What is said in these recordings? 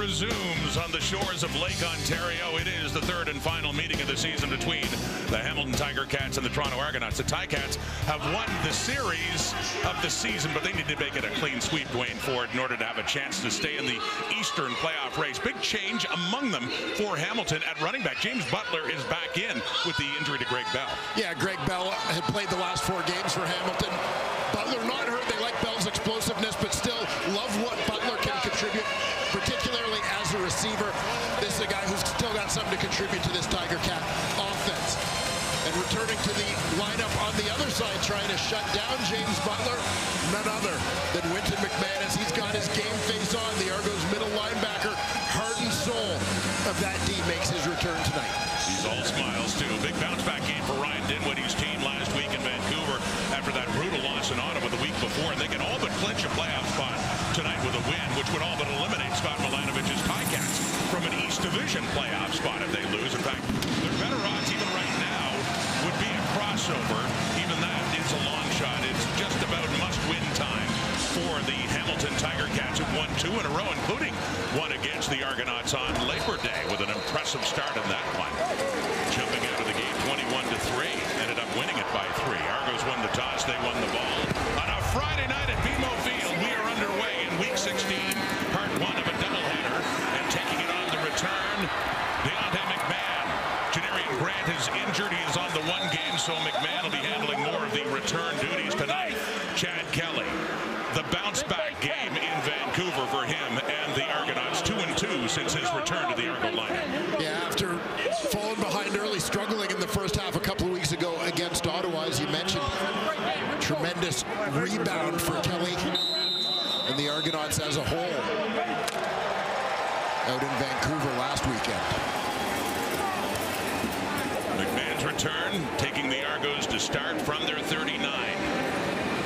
resumes on the shores of Lake Ontario. It is the third and final meeting of the season between the Hamilton Tiger Cats and the Toronto Argonauts. The Ticats have won the series of the season, but they need to make it a clean sweep going forward in order to have a chance to stay in the Eastern playoff race. Big change among them for Hamilton at running back. James Butler is back in with the injury to Greg Bell. Yeah, Greg Bell had played the last 4 games for Hamilton. Butler not hurt. They like Bell's explosiveness, but still love what Butler can contribute, particularly as a receiver. This is a guy who's still got something to contribute to this Tiger Cat offense. And returning to the lineup on the other side, trying to shut down James Butler, none other than Winton McMahon, as he's got his game face on. The Argos middle linebacker, heart and soul of that D, makes his return tonight. He's all smiles, too. Big bounce back game for Ryan Dinwiddie's team last week in Vancouver after that brutal loss in Ottawa the week before. And they can all but clinch a playoff spot tonight with a win, which would all but eliminate Scott Milanovic's Ticats from an East Division playoff spot if they lose. In fact, their better odds even right now would be a crossover. Even that is a long shot. It's just about must-win time for the Hamilton Tiger Cats, who won 2 in a row, including one against the Argonauts on Labor Day with an impressive start in that one. Jumping out of the game 21-3, ended up winning it by 3. Argos won the toss, they won the ball. On a Friday night at BMO Field, we are underway in Week 16, Part 1 of a doubleheader, and taking it on the return, Deontay McMahon. Janarian Grant is injured. He is on the 1 game, so McMahon will be handling more of the return duties tonight. Chad Kelly, the bounce-back game in Vancouver for him and the Argonauts, 2-2 since his return to the Argo lineup. Yeah, after falling behind early, struggling in the first half a couple of weeks ago against Ottawa, as you mentioned, tremendous rebound for Kelly and the Argonauts as a whole out in Vancouver last weekend. McMahon's return, taking the Argos to start from their 39.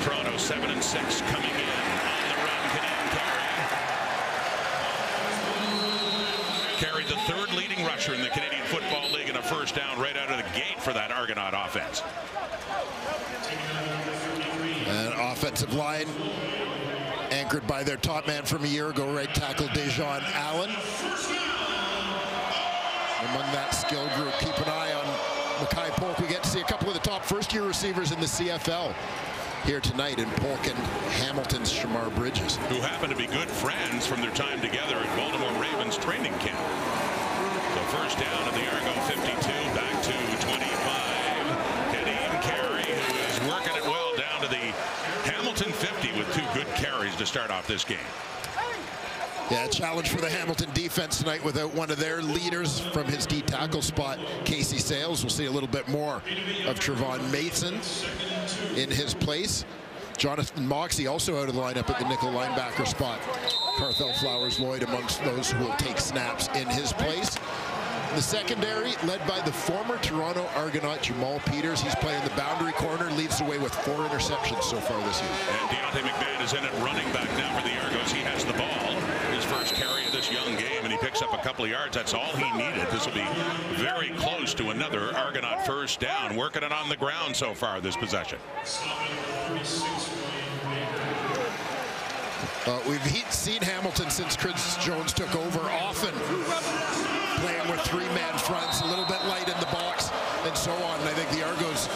Toronto 7-6 coming in on the run. Canadian carried the 3rd leading rusher in the Canadian Football League in a first down right out of the gate for that Argonaut offense. An offensive line anchored by their top man from a year ago, right tackle Dejon Allen. Among that skill group, keep an eye on Mackay Polk. We get to see a couple of the top first-year receivers in the CFL here tonight in Polk and Hamilton's Shamar Bridges, who happen to be good friends from their time together at Baltimore Ravens training camp. So first down at the Argo 52, back to 25. Kadeem Carey, who is working it well down to the Hamilton 50 with 2 good carries to start off this game. Yeah, challenge for the Hamilton defense tonight without one of their leaders from his D tackle spot, Casey Sales. We'll see a little bit more of Trevon Mason in his place. Jonathan Moxey also out of the lineup at the nickel linebacker spot. Carthel Flowers Lloyd amongst those who will take snaps in his place. The secondary, led by the former Toronto Argonaut Jamal Peters. He's playing the boundary corner, leads the way with 4 interceptions so far this year. And Deontay McMahon is in at running back now for the Argos. He has the ball. His first carry of this young game, and he picks up a couple of yards. That's all he needed. This will be very close to another Argonaut first down. Working it on the ground so far this possession. We've seen Hamilton since Chris Jones took over, often playing with 3-man fronts, a little bit light in the box, and so on. And I think the Argos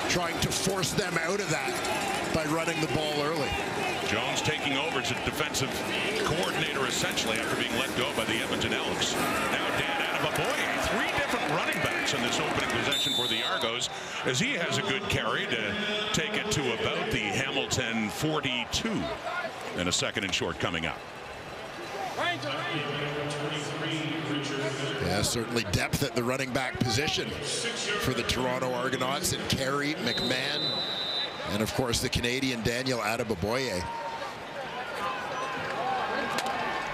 trying to force them out of that by running the ball early. Jones taking over as a defensive coordinator essentially after being let go by the Edmonton Elks. Now Dan Adebaboye, 3 different running backs in this opening possession for the Argos, as he has a good carry to take it to about the Hamilton 42. And a 2nd and short coming up. Yeah, certainly depth at the running back position for the Toronto Argonauts, and Carey, McMahon, and of course the Canadian Daniel Adebaboye.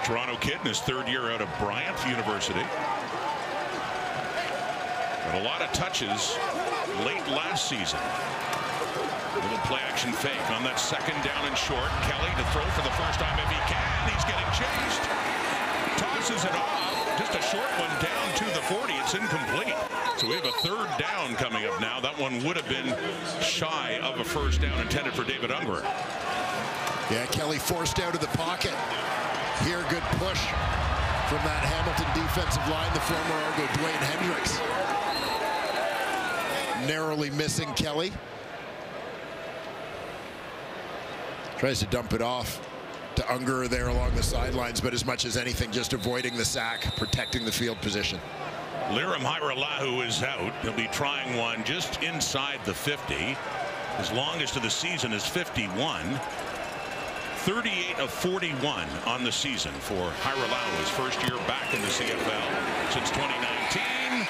Toronto kid in his 3rd year out of Bryant University. But a lot of touches late last season. Little play action fake on that 2nd down and short. Kelly to throw for the first time if he can. He's getting chased. Tosses it off. Just a short one down to the 40. It's incomplete. So we have a 3rd down coming up now. That one would have been shy of a first down intended for David Ungerer. Yeah, Kelly forced out of the pocket. Here, good push from that Hamilton defensive line, the former Argo Dwayne Hendricks. Narrowly missing Kelly. Tries to dump it off to Unger there along the sidelines, but as much as anything, just avoiding the sack, protecting the field position. Lirim Hajrullahu is out. He'll be trying one just inside the 50. His longest of the season is 51. 38 of 41 on the season for Hajrullahu, his first year back in the CFL since 2019.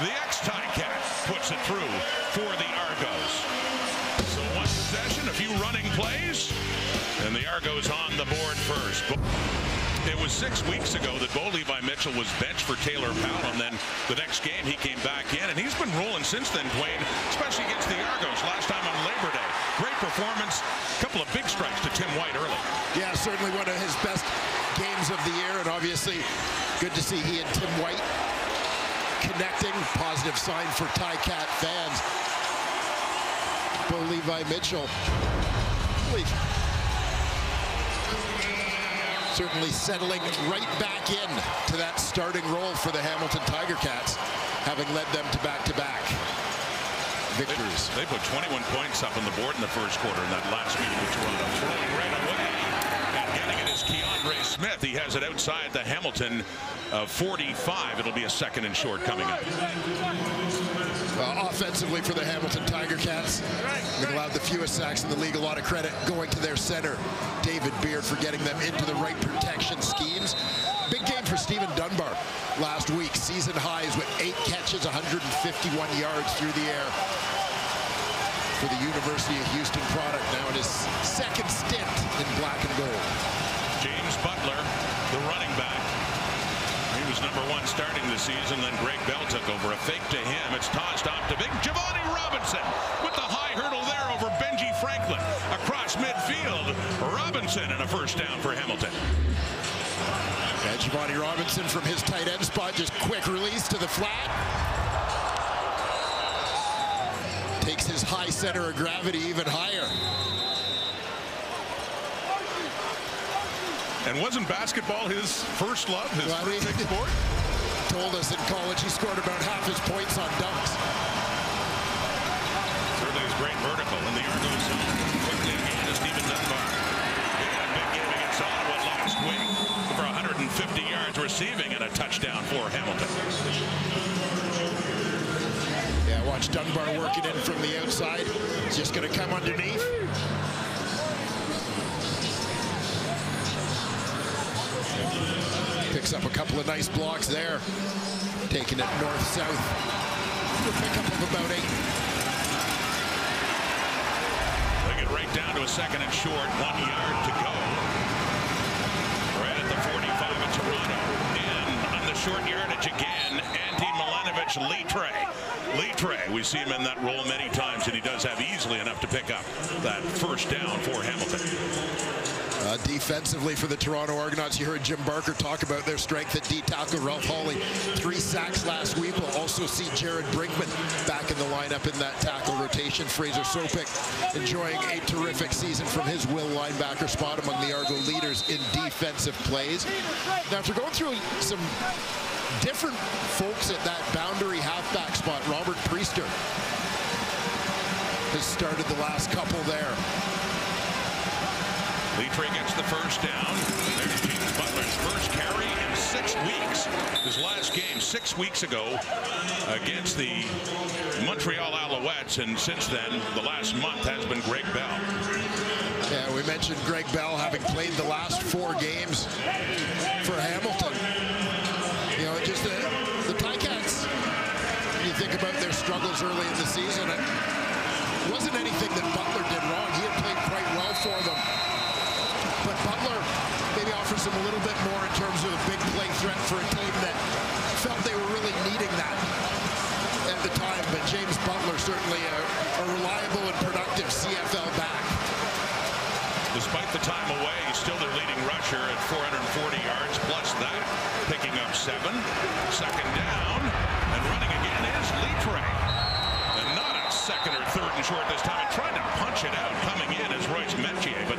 The ex-Ticat puts it through for the Argos. So one possession, a few running plays, and the Argos on the board first. It was 6 weeks ago that Bo Levi Mitchell was benched for Taylor Powell, and then the next game he came back in, and he's been rolling since then, Dwayne, especially against the Argos last time on Labor Day. Great performance, a couple of big strikes to Tim White early. Yeah, certainly one of his best games of the year, and obviously good to see he and Tim White connecting. Positive sign for Ticat fans. Bo Levi Mitchell certainly settling right back in to that starting role for the Hamilton Tiger Cats, having led them to back-to-back victories. They put 21 points up on the board in the first quarter in that last meeting with Toronto. Throwing right away and getting it is Keandre Smith. He has it outside the Hamilton 45. It'll be a second and short coming up. Offensively for the Hamilton Tiger Cats, they allowed the fewest sacks in the league. A lot of credit going to their center, David Beard, for getting them into the right protection schemes. Big game for Stephen Dunbar last week. Season highs with 8 catches, 151 yards through the air for the University of Houston product, now in his second stint in black and gold. James Butler, the running back. He was #1 starting the season, then Greg Bell took over. A fake to him. It's tossed off to big Giovanni Robinson with the high hurdle there over Benji Franklin. Across midfield, Robinson and a first down for Hamilton. And Giovanni Robinson from his tight end spot, just quick release to the flat. Takes his high center of gravity even higher. And wasn't basketball his first love, his first big sport? Told us in college he scored about half his points on dunks. Certainly is great vertical, and the Argos quickly again to Stephen Dunbar. He had a big game against Ottawa last week for 150 yards receiving and a touchdown for Hamilton. Yeah, watch Dunbar working in from the outside. He's just going to come underneath. Picks up a couple of nice blocks there. Taking it north-south. A pickup of about 8. They get right down to a second and short. 1 yard to go. Right at the 45 of Toronto. And on the short yardage again, Antti Milanovic-Litre. Litre, we see him in that role many times, and he does have easily enough to pick up that first down for Hamilton. Defensively for the Toronto Argonauts, you heard Jim Barker talk about their strength at D-tackle. Ralph Hawley, 3 sacks last week. We'll also see Jared Brinkman back in the lineup in that tackle rotation. Fraser Sopik enjoying a terrific season from his will linebacker spot, among the Argo leaders in defensive plays. Now, after going through some different folks at that boundary halfback spot, Robert Priester has started the last couple there. Litre gets the first down. There's James Butler's first carry in 6 weeks. His last game 6 weeks ago against the Montreal Alouettes, and since then, the last month has been Greg Bell. Yeah, we mentioned Greg Bell having played the last 4 games for Hamilton. You know, just the Ticats, you think about their struggles early in the season, it wasn't anything that Butler did wrong. He had played quite well for them. But Butler maybe offers them a little bit more in terms of a big play threat for a team that felt they were really needing that at the time. But James Butler, certainly a reliable and productive CFL back. Despite the time away, he's still their leading rusher at 440 yards, plus that, picking up 7. Second down, and running again is Litre. And not a second or third and short this time, and trying to punch it out coming in as Royce Metier, but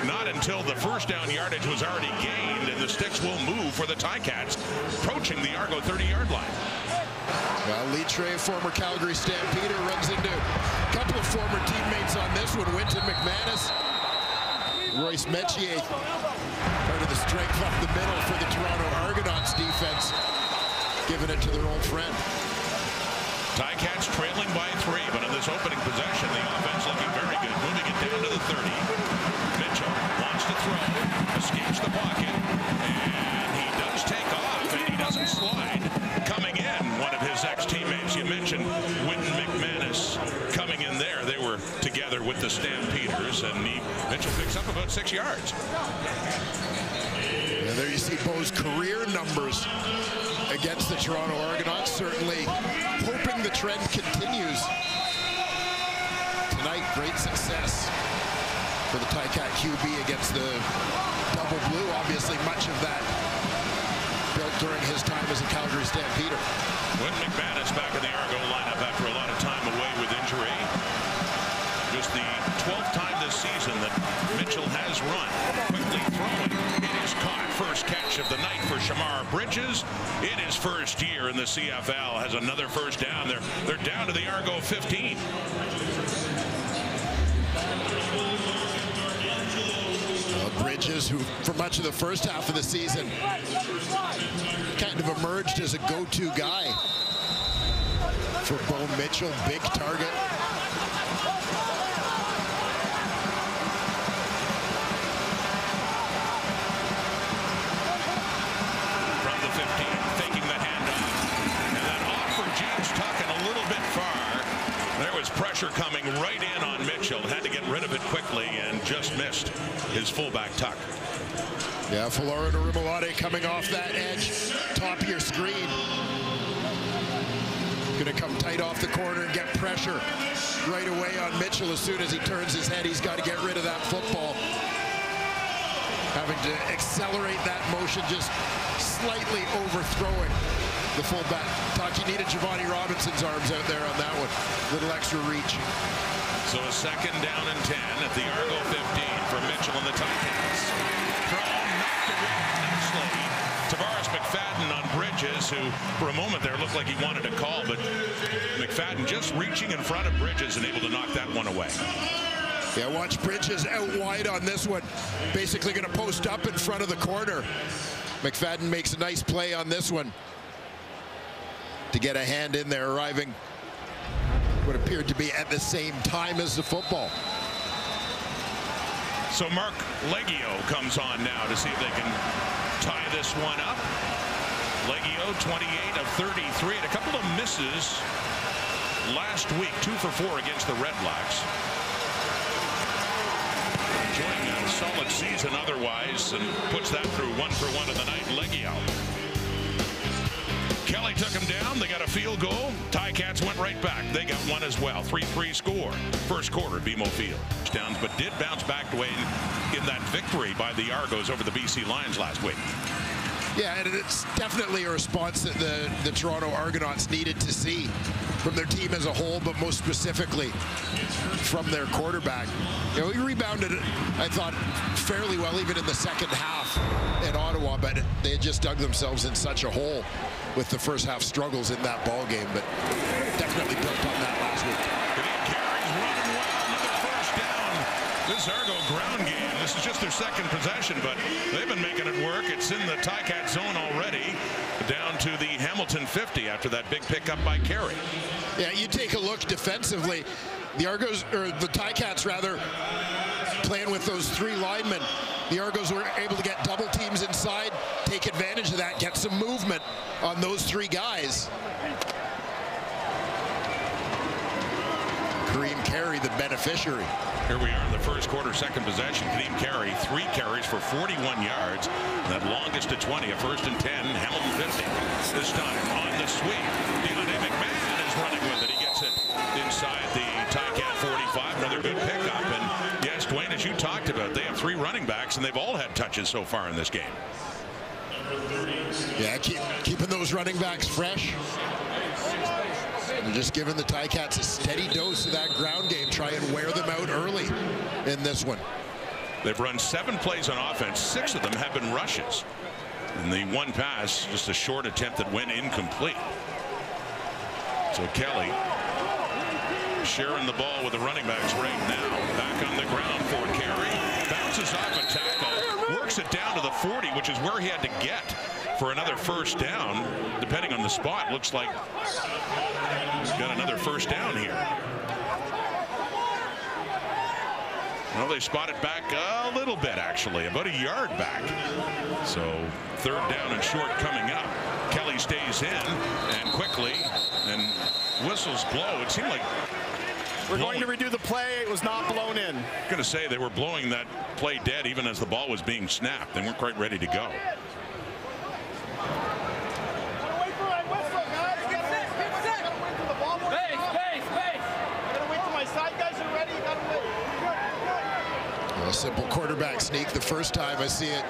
not until the first down yardage was already gained, and the sticks will move for the Ticats, approaching the Argo 30-yard line. Well, Litre, former Calgary Stampeder, runs into a couple of former teammates on this one. Winton McManus, Royce Metier, part of the strength up the middle for the Toronto Argonauts defense, giving it to their old friend. Ticats trailing by 3, but in this opening possession, the offense looking very good, moving it down to the 30. Mitchell wants to throw, escapes the pocket, and he does take off, and he doesn't slide. Coming in, one of his ex-teammates, you mentioned Winton McManus coming in there. They were together with the Stampeders, and Mitchell picks up about 6 yards. And there you see Bo's career numbers against the Toronto Argonauts, certainly hoping the trend continues. Tonight, great success for the Ticat QB against the double blue. Obviously, much of that built during his time as a Calgary Stampeder. Winton McManus back in the Argo lineup after a lot of time away with injury. Just the 12th time this season that Mitchell has run. Quickly throwing. It is caught. First catch of the night for Shamar Bridges. In his first year in the CFL, has another first down. They're down to the Argo 15. Bridges, who for much of the first half of the season kind of emerged as a go-to guy for Bo Mitchell, big target. From the 15, taking the handoff, and then off for James Tuck and a little bit far. There was pressure coming right in on Mitchell. Had to get rid of it quickly and just missed his fullback Tuck. Yeah, Florida Rimolade coming off that edge, top of your screen. Going to come tight off the corner and get pressure right away on Mitchell. As soon as he turns his head, he's got to get rid of that football. Having to accelerate that motion, just slightly overthrowing the fullback. Tuck, needed Giovanni Robinson's arms out there on that one. Little extra reach. So a second down and 10 at the Argo 15 for Mitchell and the Ticats. Throw knocked away nicely. Tavares McFadden on Bridges, who for a moment there looked like he wanted a call, but McFadden just reaching in front of Bridges and able to knock that one away. Yeah, watch Bridges out wide on this one. Basically going to post up in front of the corner. McFadden makes a nice play on this one to get a hand in there, arriving what appeared to be at the same time as the football. So Mark Leggio comes on now to see if they can tie this one up. Leggio 28 of 33, and a couple of misses last week, 2 for 4 against the Red Blacks. Enjoying a solid season otherwise, and puts that through 1 for 1 of the night. Leggio. Kelly took him down. They got a field goal. Ticats went right back. They got one as well. 3-3 score. First quarter at BMO Field. Touchdowns, but did bounce back away in that victory by the Argos over the BC Lions last week. Yeah, and it's definitely a response that the Toronto Argonauts needed to see from their team as a whole, but most specifically from their quarterback. You know, he rebounded, I thought, fairly well even in the second half in Ottawa, but they had just dug themselves in such a hole with the first half struggles in that ball game, but definitely built on that last week. Carries running well, another first down. This Argo ground game, this is just their second possession, but they've been making it work. It's in the Ticat zone already, down to the Hamilton 50 after that big pickup by Carey. Yeah, you take a look defensively, the Argos, or the Ticats rather, playing with those 3 linemen. The Argos were able to get double teams inside, take advantage of that, get some movement on those 3 guys. Kareem Carey, the beneficiary. Here we are in the first quarter, second possession. Kareem Carey, 3 carries for 41 yards. That longest to 20, a first and 10, Hamilton 50. This time on the sweep, Deontay McMahon is running with it. He gets it inside the Ticat 45. Another good pickup. And yes, Dwayne, as you talked about, they have 3 running backs, and they've all had touches so far in this game. Yeah, keeping those running backs fresh. And just giving the Ticats a steady dose of that ground game. Try and wear them out early in this one. They've run 7 plays on offense. 6 of them have been rushes. And the one pass, just a short attempt that went incomplete. So Kelly sharing the ball with the running backs right now. Back on the ground for Carey. Bounces off a tackle. Works it down to the 40, which is where he had to get for another first down. Depending on the spot, looks like he's got another first down here. Well, they spot it back a little bit, actually, about a yard back. So 3rd down and short coming up. Kelly stays in and quickly, and whistles blow. It seemed like we're going to redo the play. It was not blown in. I'm going to say they were blowing that play dead even as the ball was being snapped. They weren't quite ready to go. A simple quarterback sneak. The first time I see it,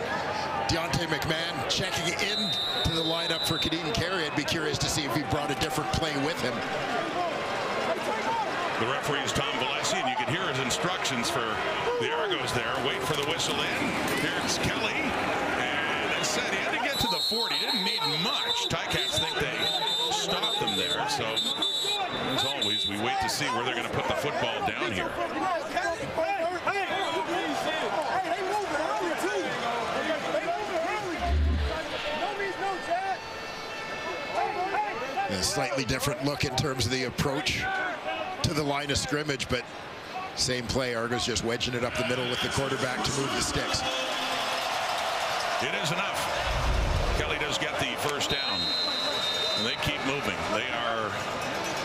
Deontay McMahon checking in to the lineup for Kadeem Carey. I'd be curious to see if he brought a different play with him. The referee is Tom Valesi, and you can hear his instructions for the Argos there. Wait for the whistle in. Here's Kelly. And as said, he had to get to the 40. Didn't need much. Ticats think they stopped them there. So, as always, we wait to see where they're going to put the football down here. A slightly different look in terms of the approach to the line of scrimmage, but same play. Argos just wedging it up the middle with the quarterback to move the sticks. It is enough. Kelly does get the first down, and they keep moving. They are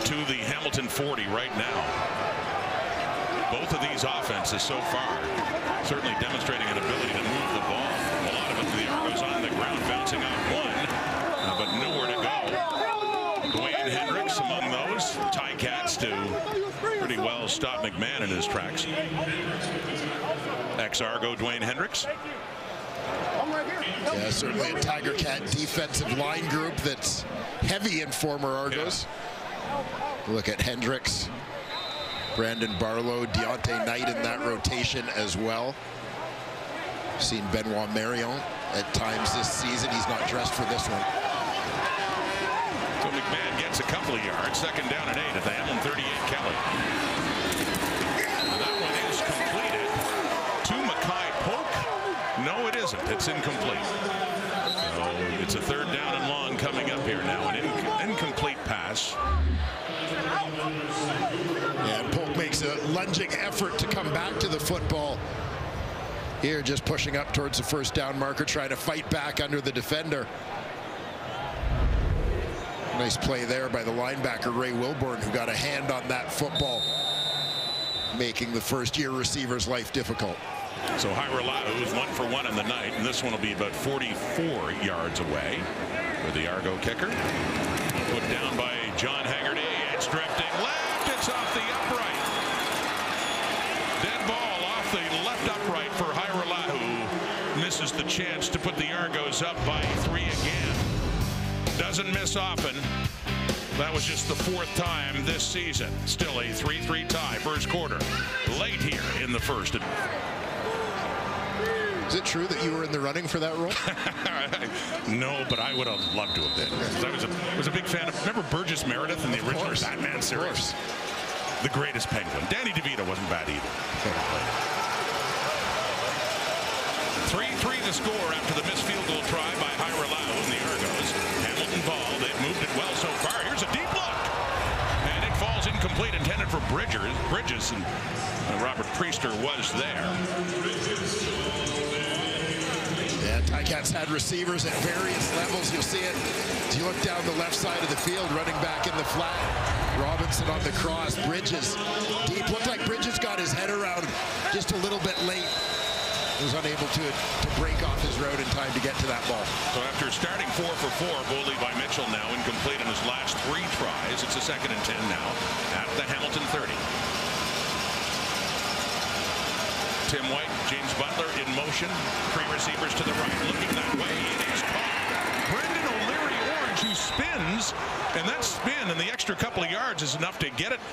to the Hamilton 40 right now. Both of these offenses so far certainly demonstrating an ability to move the ball. A lot of it to the Argos on the ground, bouncing off one, but nowhere to go. Dwayne Hendricks among those. Ticats to pretty well stop McMahon in his tracks. Ex-Argo Dwayne Hendricks. Yeah, certainly a Tiger Cat defensive line group that's heavy in former Argos. Yeah. Look at Hendricks, Brandon Barlow, Deontay Knight in that rotation as well. Seen Benoit Marion at times this season. He's not dressed for this one. So McMahon gets a couple of yards. 2nd down and 8 at the Hamlin 38 Kelly. And that one is completed to Mackay Polk. No, it isn't. It's incomplete. So it's a 3rd down and long coming up here now. An incomplete pass. And Polk makes a lunging effort to come back to the football. Here, just pushing up towards the 1st down marker, trying to fight back under the defender. Nice play there by the linebacker, Ray Wilborn, who got a hand on that football, making the first-year receiver's life difficult. So Hyra is 1 for 1 in the night, and this one will be about 44 yards away for the Argo kicker. Put down by John Haggerty. It's drifting left. It's off the upright. Dead ball off the left upright for Hyra, who misses the chance to put the Argos up by 3 again. Doesn't miss often. That was just the 4th time this season. Still a 3-3 tie, first quarter. Late here in the first. Is it true that you were in the running for that role? No, but I would have loved to have been. I was a big fan of, remember Burgess Meredith in the original Batman series? The greatest Penguin. Danny DeVito wasn't bad either. 3-3 the score after the missed field goal try by Hyra and the Argos. Hamilton ball. They've moved it well so far. Here's a deep look. And it falls incomplete, intended for Bridges, and Robert Priester was there. Yeah, Ticats had receivers at various levels. You'll see it as you look down the left side of the field, running back in the flat. Robinson on the cross. Bridges deep. Looked like Bridges got his head around just a little bit late. He was unable to break off his road in time to get to that ball. So after starting 4 for 4, bullied by Mitchell now, incomplete in his last 3 tries. It's a 2nd and 10 now at the Hamilton 30. Tim White, James Butler in motion. 3 receivers to the right, looking that way. It is caught. Brendan O'Leary Orange, who spins, and that spin and the extra couple of yards is enough to get it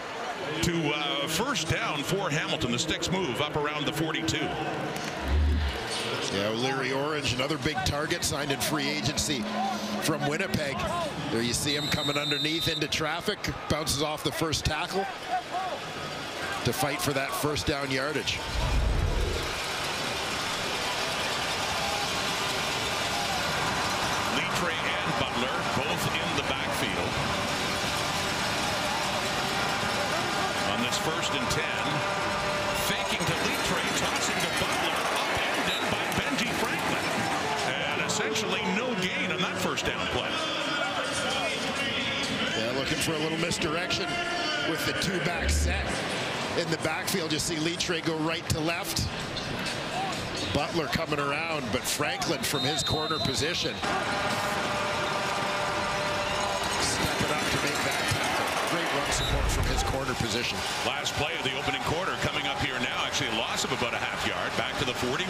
to first down for Hamilton. The sticks move up around the 42. Yeah, O'Leary Orange, another big target, signed in free agency from Winnipeg. There you see him coming underneath into traffic, bounces off the first tackle to fight for that first down yardage. Littre and Butler both in the backfield. On this 1st and 10, faking to Littre, tossing to Butler, upended by Benji Franklin. And essentially no gain on that first down play. Yeah, looking for a little misdirection with the two-back set. In the backfield, you see Littre go right to left. Butler coming around, but Franklin from his corner position stepping up to make that tackle. Great run support from his corner position. Last play of the opening quarter coming up here now. Actually a loss of about a half yard. Back to the 41.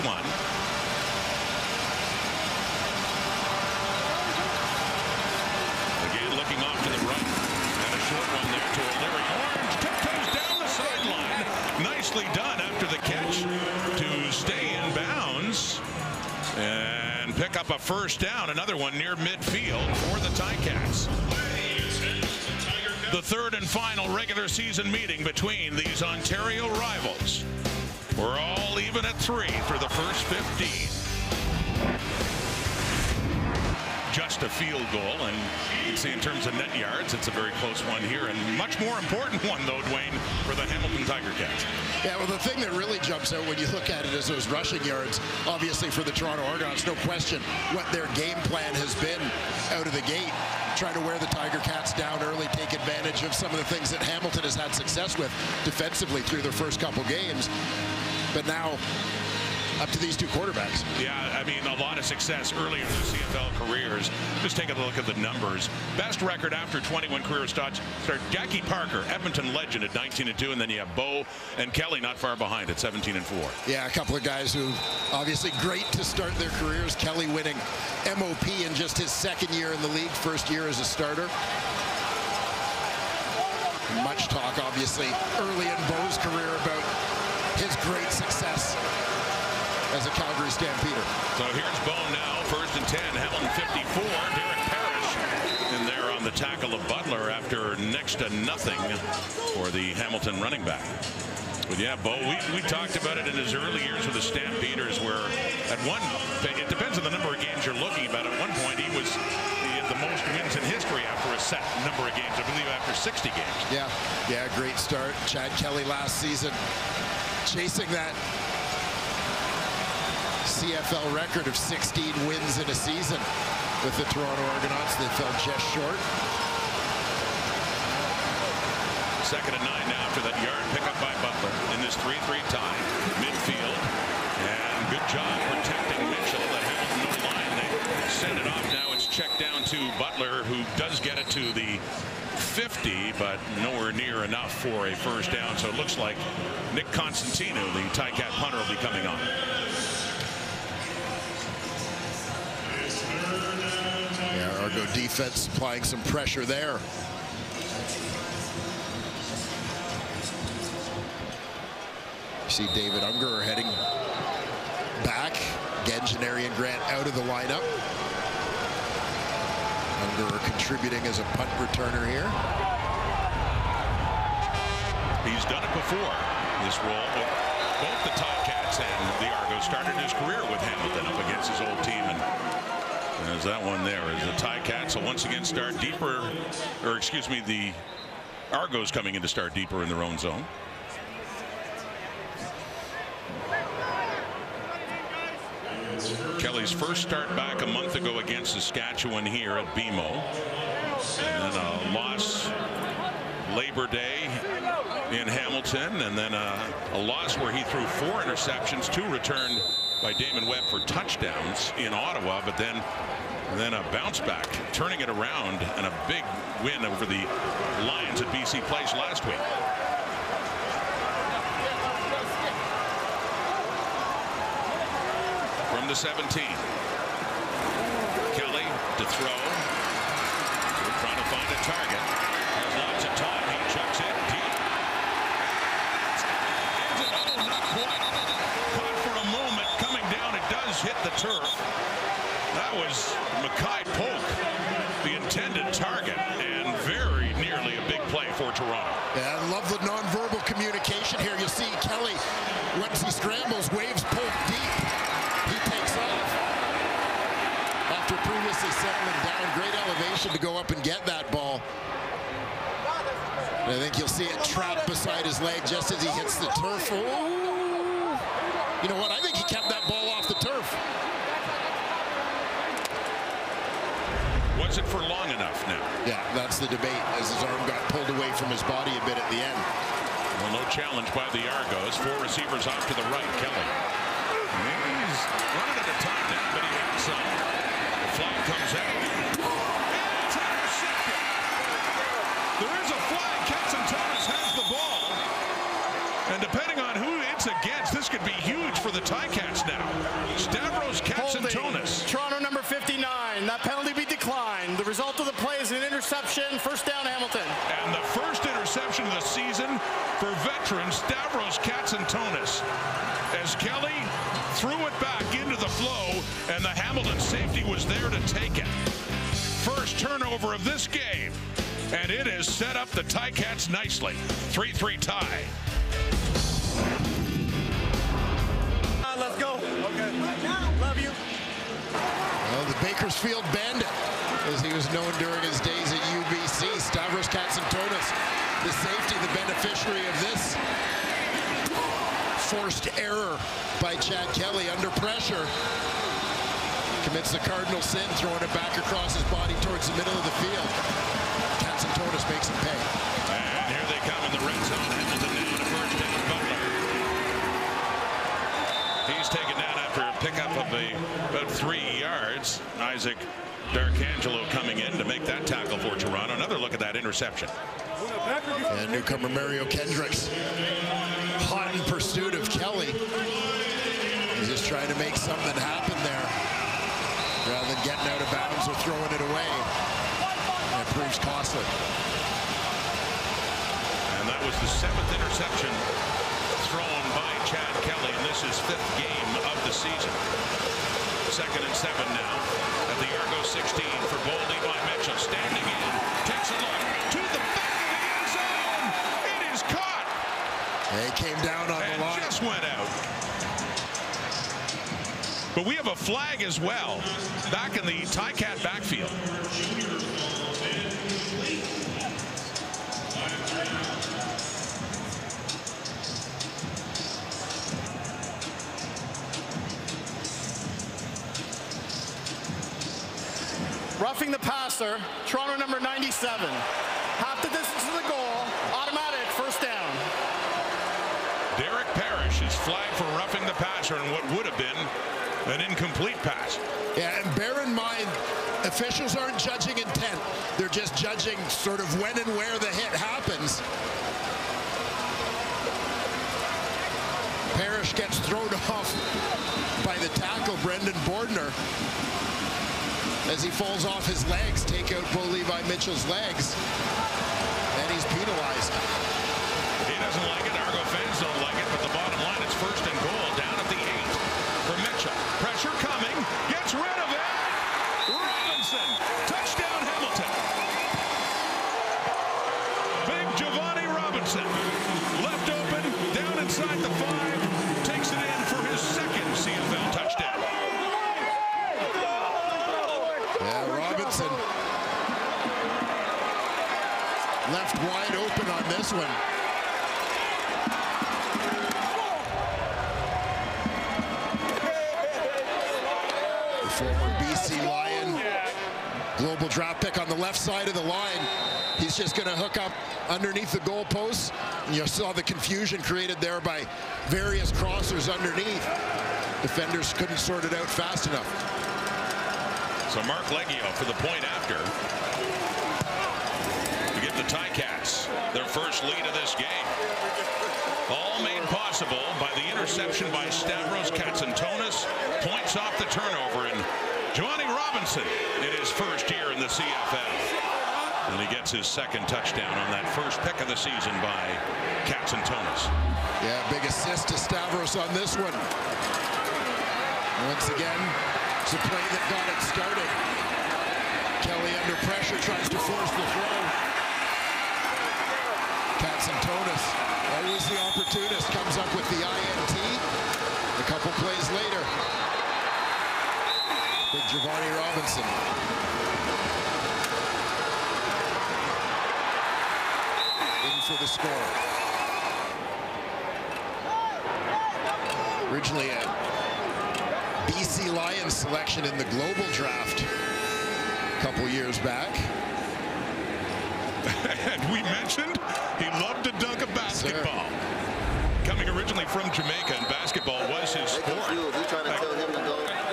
Again looking off to the right. And a short one there to O'Leary Orange. Tiptoes down the sideline. Nicely done after the catch to stay in bounds and pick up a first down. Another one near midfield for the Ticats. The third and final regular season meeting between these Ontario rivals. We're all even at 3 for the first 15. Just a field goal, and you can see in terms of net yards, it's a very close one here, and much more important one, though, Dwayne, for the Hamilton Tiger Cats. Yeah, well, the thing that really jumps out when you look at it is those rushing yards. Obviously, for the Toronto Argonauts, no question what their game plan has been out of the gate. Trying to wear the Tiger Cats down early, take advantage of some of the things that Hamilton has had success with defensively through their first couple games. But now, up to these two quarterbacks. Yeah, I mean, a lot of success earlier in their CFL careers. Just take a look at the numbers. Best record after 21 career starts. Jackie Parker, Edmonton legend at 19-2, and then you have Bo and Kelly not far behind at 17-4. Yeah, a couple of guys who obviously great to start their careers. Kelly winning MOP in just his second year in the league, first year as a starter. Much talk, obviously, early in Bo's career about his great success as a Calgary Stampeder. So here's Bo now, 1st and 10, Hamilton 54. Derek Parrish in there on the tackle of Butler after next to nothing for the Hamilton running back. But yeah, Bo, we talked about it in his early years with the Stampeders, where it depends on the number of games you're looking about. At one point, he had the most wins in history after a set number of games, I believe after 60 games. Yeah, great start. Chad Kelly last season chasing that CFL record of 16 wins in a season with the Toronto Argonauts. They fell just short. 2nd and 9 now after that yard pickup by Butler in this 3-3 tie. Midfield. And good job protecting Mitchell. That Hamilton no line. They send it off. Now it's checked down to Butler, who does get it to the 50, but nowhere near enough for a first down. So it looks like Nick Constantino, the Ticat punter, will be coming on. Yeah, Argo defense applying some pressure there. You see David Unger heading back. Gengenary and Grant out of the lineup. Unger contributing as a punt returner here. He's done it before, this role, with both the Ticats and the Argos. Started his career with Hamilton up against his old team, and there's that one there. As the Ticats will once again start deeper, or excuse me, the Argos coming in to start deeper in their own zone. Kelly's first start back a month ago against Saskatchewan here at BMO. And then a loss Labor Day in Hamilton, and then a loss where he threw 4 interceptions, 2 returned by Damon Webb for touchdowns in Ottawa, but then a bounce back, turning it around, and a big win over the Lions at BC Place last week. From the 17. Kelly to throw. Trying to find a target. Has lots of time. He chucks it deep. not quite. Caught for a moment, coming down, it does hit the turf. That was Mackay Polk, the intended target, and very nearly a big play for Toronto. Yeah, I love the nonverbal communication here. You see Kelly, once he scrambles, waves Polk deep. He takes off. After previously settling down, great elevation to go up and get that ball. And I think you'll see it trapped beside his leg just as he hits the turf. Oh. You know what? I think he kept that ball off the turf. Was it for long enough now? Yeah, that's the debate as his arm got pulled away from his body a bit at the end. Well, no challenge by the Argos. 4 receivers off to the right. Kelly. He's running at a time now, but he had some. The flag comes out. It's intercepted. There is a flag. Katsantonis has the ball. And depending on who it's against, this could be huge for the Ticats now. Stavros Katsantonis. Toronto number 59. That penalty be declined. The result of the play is an interception. First down, Hamilton. And the first interception of the season for veteran Stavros Katsantonis, as Kelly threw it back into the flow, and the Hamilton safety was there to take it. First turnover of this game, and it has set up the Ticats nicely. 3-3 tie. Let's go. Okay. Love you. Well, the Bakersfield Bandit, as he was known during his days at UBC. Stavros Katsantonis, the safety, the beneficiary of this forced error by Chad Kelly under pressure. Commits the cardinal sin, throwing it back across his body towards the middle of the field. Katsantonis makes him pay. And here they come in the red zone. Hamilton now to first down. Butler. He's taken down after a pickup of about 3 yards. Isaac D'Arcangelo coming in to make that tackle for Toronto. Another look at that interception. And newcomer Mario Kendricks, hot in pursuit of Kelly. He's just trying to make something happen there, rather than getting out of bounds or throwing it away. And it proves costly. And that was the 7th interception thrown by Chad Kelly, and this is 5th game of the season. 2nd and 7 now at the Argo 16 for Bo Levi Mitchell, standing in, takes a look to the back of the end zone. It is caught. He came down on the line. Just went out. But we have a flag as well back in the Ticat backfield. Roughing the passer, Toronto number 97. Half the distance to the goal, automatic first down. Derek Parrish is flagged for roughing the passer in what would have been an incomplete pass. Yeah, and bear in mind, officials aren't judging intent. They're just judging sort of when and where the hit happens. Parrish gets thrown off by the tackle, Brendan Bordner. As he falls off his legs, take out Bo Levi Mitchell's legs, and he's penalized. He doesn't like it. Argo fans don't like it, but the bottom line, it's 1st and goal down at the 8 for Mitchell. Pressure coming, gets rid of it. Robinson, touchdown Hamilton. Big Giovanni Robinson, left open, down inside the 5, takes it in for his 2nd CFL touchdown. Yeah, Robinson left wide open on this one. The former BC Lion, global draft pick on the left side of the line. He's just going to hook up underneath the goalposts. You saw the confusion created there by various crossers underneath. Defenders couldn't sort it out fast enough. So Mark Leggio for the point after to give the Ticats their first lead of this game. All made possible by the interception by Stavros Katsantonis. Points off the turnover, and Giovanni Robinson in his first year in the CFL. And he gets his second touchdown on that first pick of the season by Katsantonis. Yeah, big assist to Stavros on this one. Once again, it's a play that got it started. Kelly under pressure tries to force the throw. Katsantonis, always the opportunist, comes up with the INT. A couple plays later, big Giovanni Robinson. In for the score. Originally a BC Lions selection in the global draft a couple years back. And we mentioned he loved to dunk a basketball. Coming originally from Jamaica, and basketball was his sport.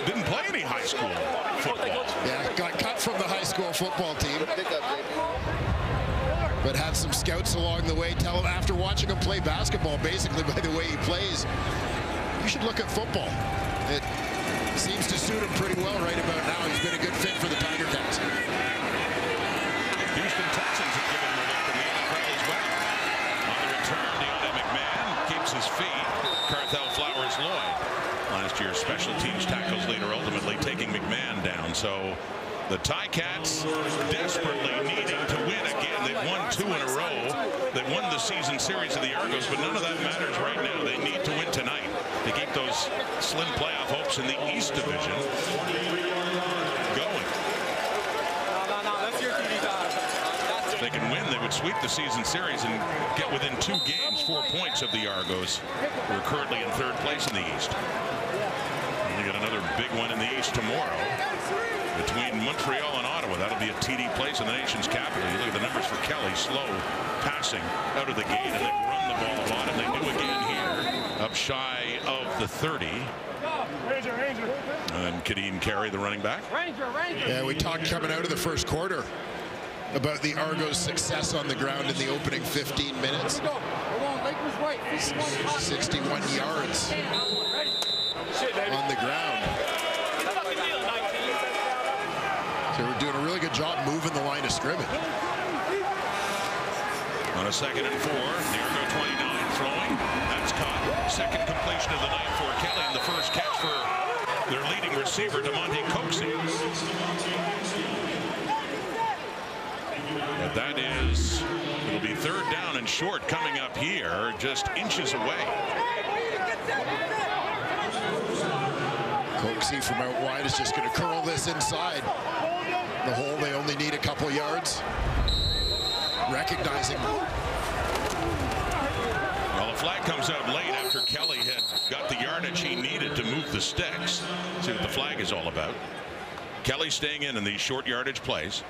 Didn't play any high school football. Yeah, got cut from the high school football team. But had some scouts along the way tell him, after watching him play basketball, basically by the way he plays, you should look at football. It seems to suit him pretty well right about now. He's been a good fit for the Tiger Cats. Houston Texans have given him a look in the NFL as well. On the return, Deontay McMahon keeps his feet. Carthel Flowers Lloyd, last year's special teams tackles leader, ultimately taking McMahon down. So the Ticats desperately needing to win again. They've won 2 in a row. They've won the season series of the Argos, but none of that matters right now. They need to win tonight to keep those slim playoff hopes in the East Division going. If they can win, they would sweep the season series and get within 2 games, 4 points of the Argos, who are currently in 3rd place in the East. And they got another big one in the East tomorrow between Montreal and Ottawa. That'll be a TD place in the nation's capital. You look at the numbers for Kelly. Slow passing out of the gate, and they've run the ball a lot, and they do again here, up shy of the 30. And Kadeem Carey, the running back. Yeah, we talked coming out of the first quarter about the Argos' success on the ground in the opening 15 minutes. 61 yards on the ground. So we're doing a really good job moving the line of scrimmage. On a 2nd and 4, the Argo 29 throwing. That's caught. Second completion of the night for Kelly, and the first catch for their leading receiver, DeMonte Coxie. But that is, it'll be 3rd down and short coming up here, just inches away. Coxie from out wide is just going to curl this inside the hole. They only need a couple yards. Recognizing. Well, a flag comes out late after Kelly had got the yardage he needed to move the sticks. See what the flag is all about. Kelly staying in these short yardage plays.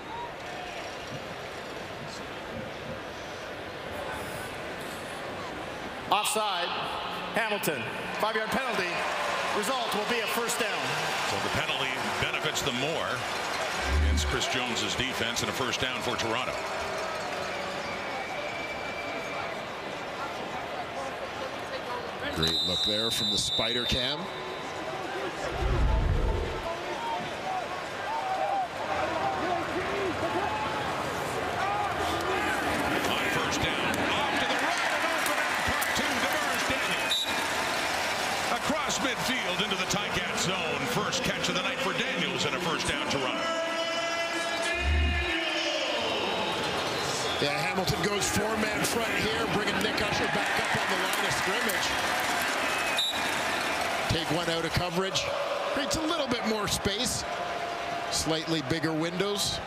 Offside. Hamilton. 5-yard penalty. Result will be a first down. So the penalty benefits them more against Chris Jones's defense, and a first down for Toronto. Great look there from the spider cam. On first down, off to the right and open out part 2, DeMaurice Daniels. Across midfield into the Ticat zone. First catch of the night for Daniels, and a first down Toronto. Yeah, Hamilton goes 4-man front here, bringing Nick Usher back up on the line of scrimmage. Take one out of coverage. Creates a little bit more space. Slightly bigger windows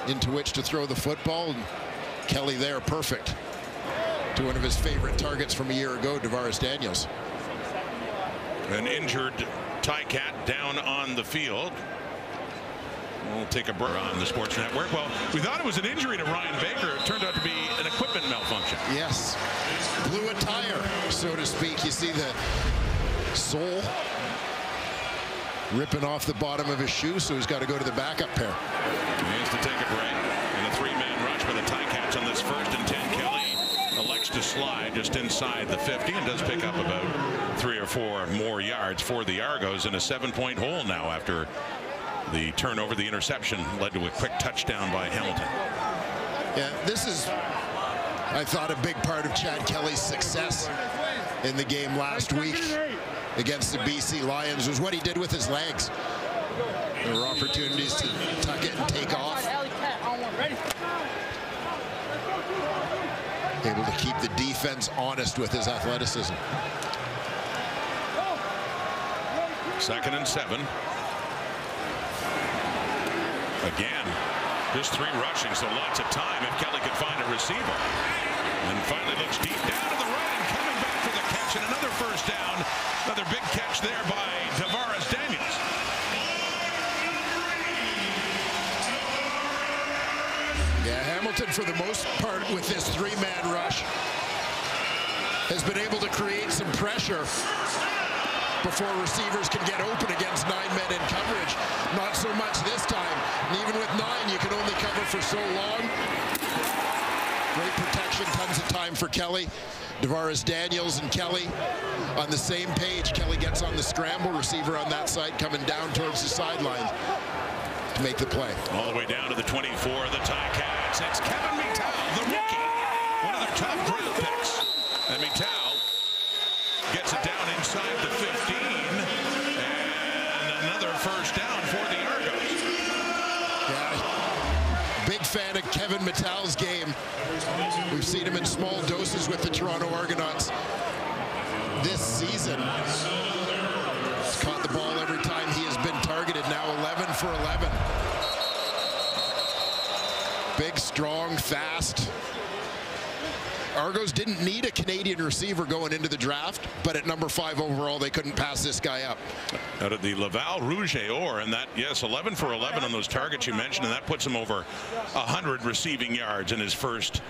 into which to throw the football. And Kelly there, perfect. To one of his favorite targets from a year ago, DeMaurice Daniels. An injured Ticat down on the field. We'll take a break on the Sports Network. Well, we thought it was an injury to Ryan Baker. It turned out to be an equipment malfunction. Yes. Blew a tire, so to speak. You see the sole ripping off the bottom of his shoe, so he's got to go to the backup pair. He has to take a break. And a 3-man rush for the Ticats on this 1st and 10. Kelly elects to slide just inside the 50 and does pick up about 3 or 4 more yards for the Argos in a 7-point hole now after the turnover. The interception led to a quick touchdown by Hamilton. Yeah, this is, I thought, a big part of Chad Kelly's success in the game last week against the BC Lions was what he did with his legs. There were opportunities to tuck it and take off. Able to keep the defense honest with his athleticism. 2nd and 7. Again, just 3 rushing, so lots of time if Kelly could find a receiver. And finally looks deep down to the right and coming back for the catch, and another first down. Another big catch there by Tavares Daniels. Yeah, Hamilton, for the most part, with this 3-man rush, has been able to create some pressure before receivers can get open against 9 men in coverage. Not so much this time. And even with 9, you can only cover for so long. Great protection, tons of time for Kelly. Tavares Daniels and Kelly on the same page. Kelly gets on the scramble, receiver on that side coming down towards the sideline to make the play. All the way down to the 24 of the Ticats. It's Kevin Mittal, the rookie. One of their top draft picks. And Mittal gets it down inside the 15. And another first down for the Argos. Yeah, big fan of Kevin Mittal's game. We've seen him in small doses with the Toronto Argonauts this season. He's caught the ball every time he has been targeted, now 11 for 11. Big, strong, fast. Argos didn't need a Canadian receiver going into the draft, but at number 5 overall, they couldn't pass this guy up. Out of the Laval Rouge et Or, and that, yes, 11 for 11 on those targets you mentioned, and that puts him over 100 receiving yards in his first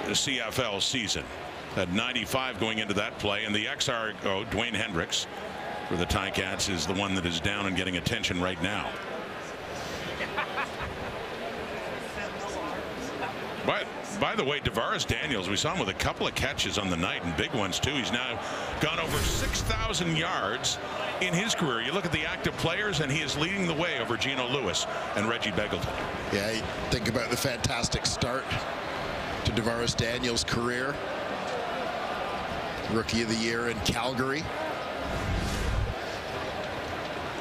CFL season. Had 95 going into that play, and the ex-Argo, Dwayne Hendricks, for the Ticats, is the one that is down and getting attention right now. By the way, Tavares Daniels, we saw him with a couple of catches on the night, and big ones too. He's now gone over 6,000 yards in his career. You look at the active players, and he is leading the way over Gino Lewis and Reggie Begelton. Yeah, you think about the fantastic start to Tavares Daniels' career. Rookie of the Year in Calgary.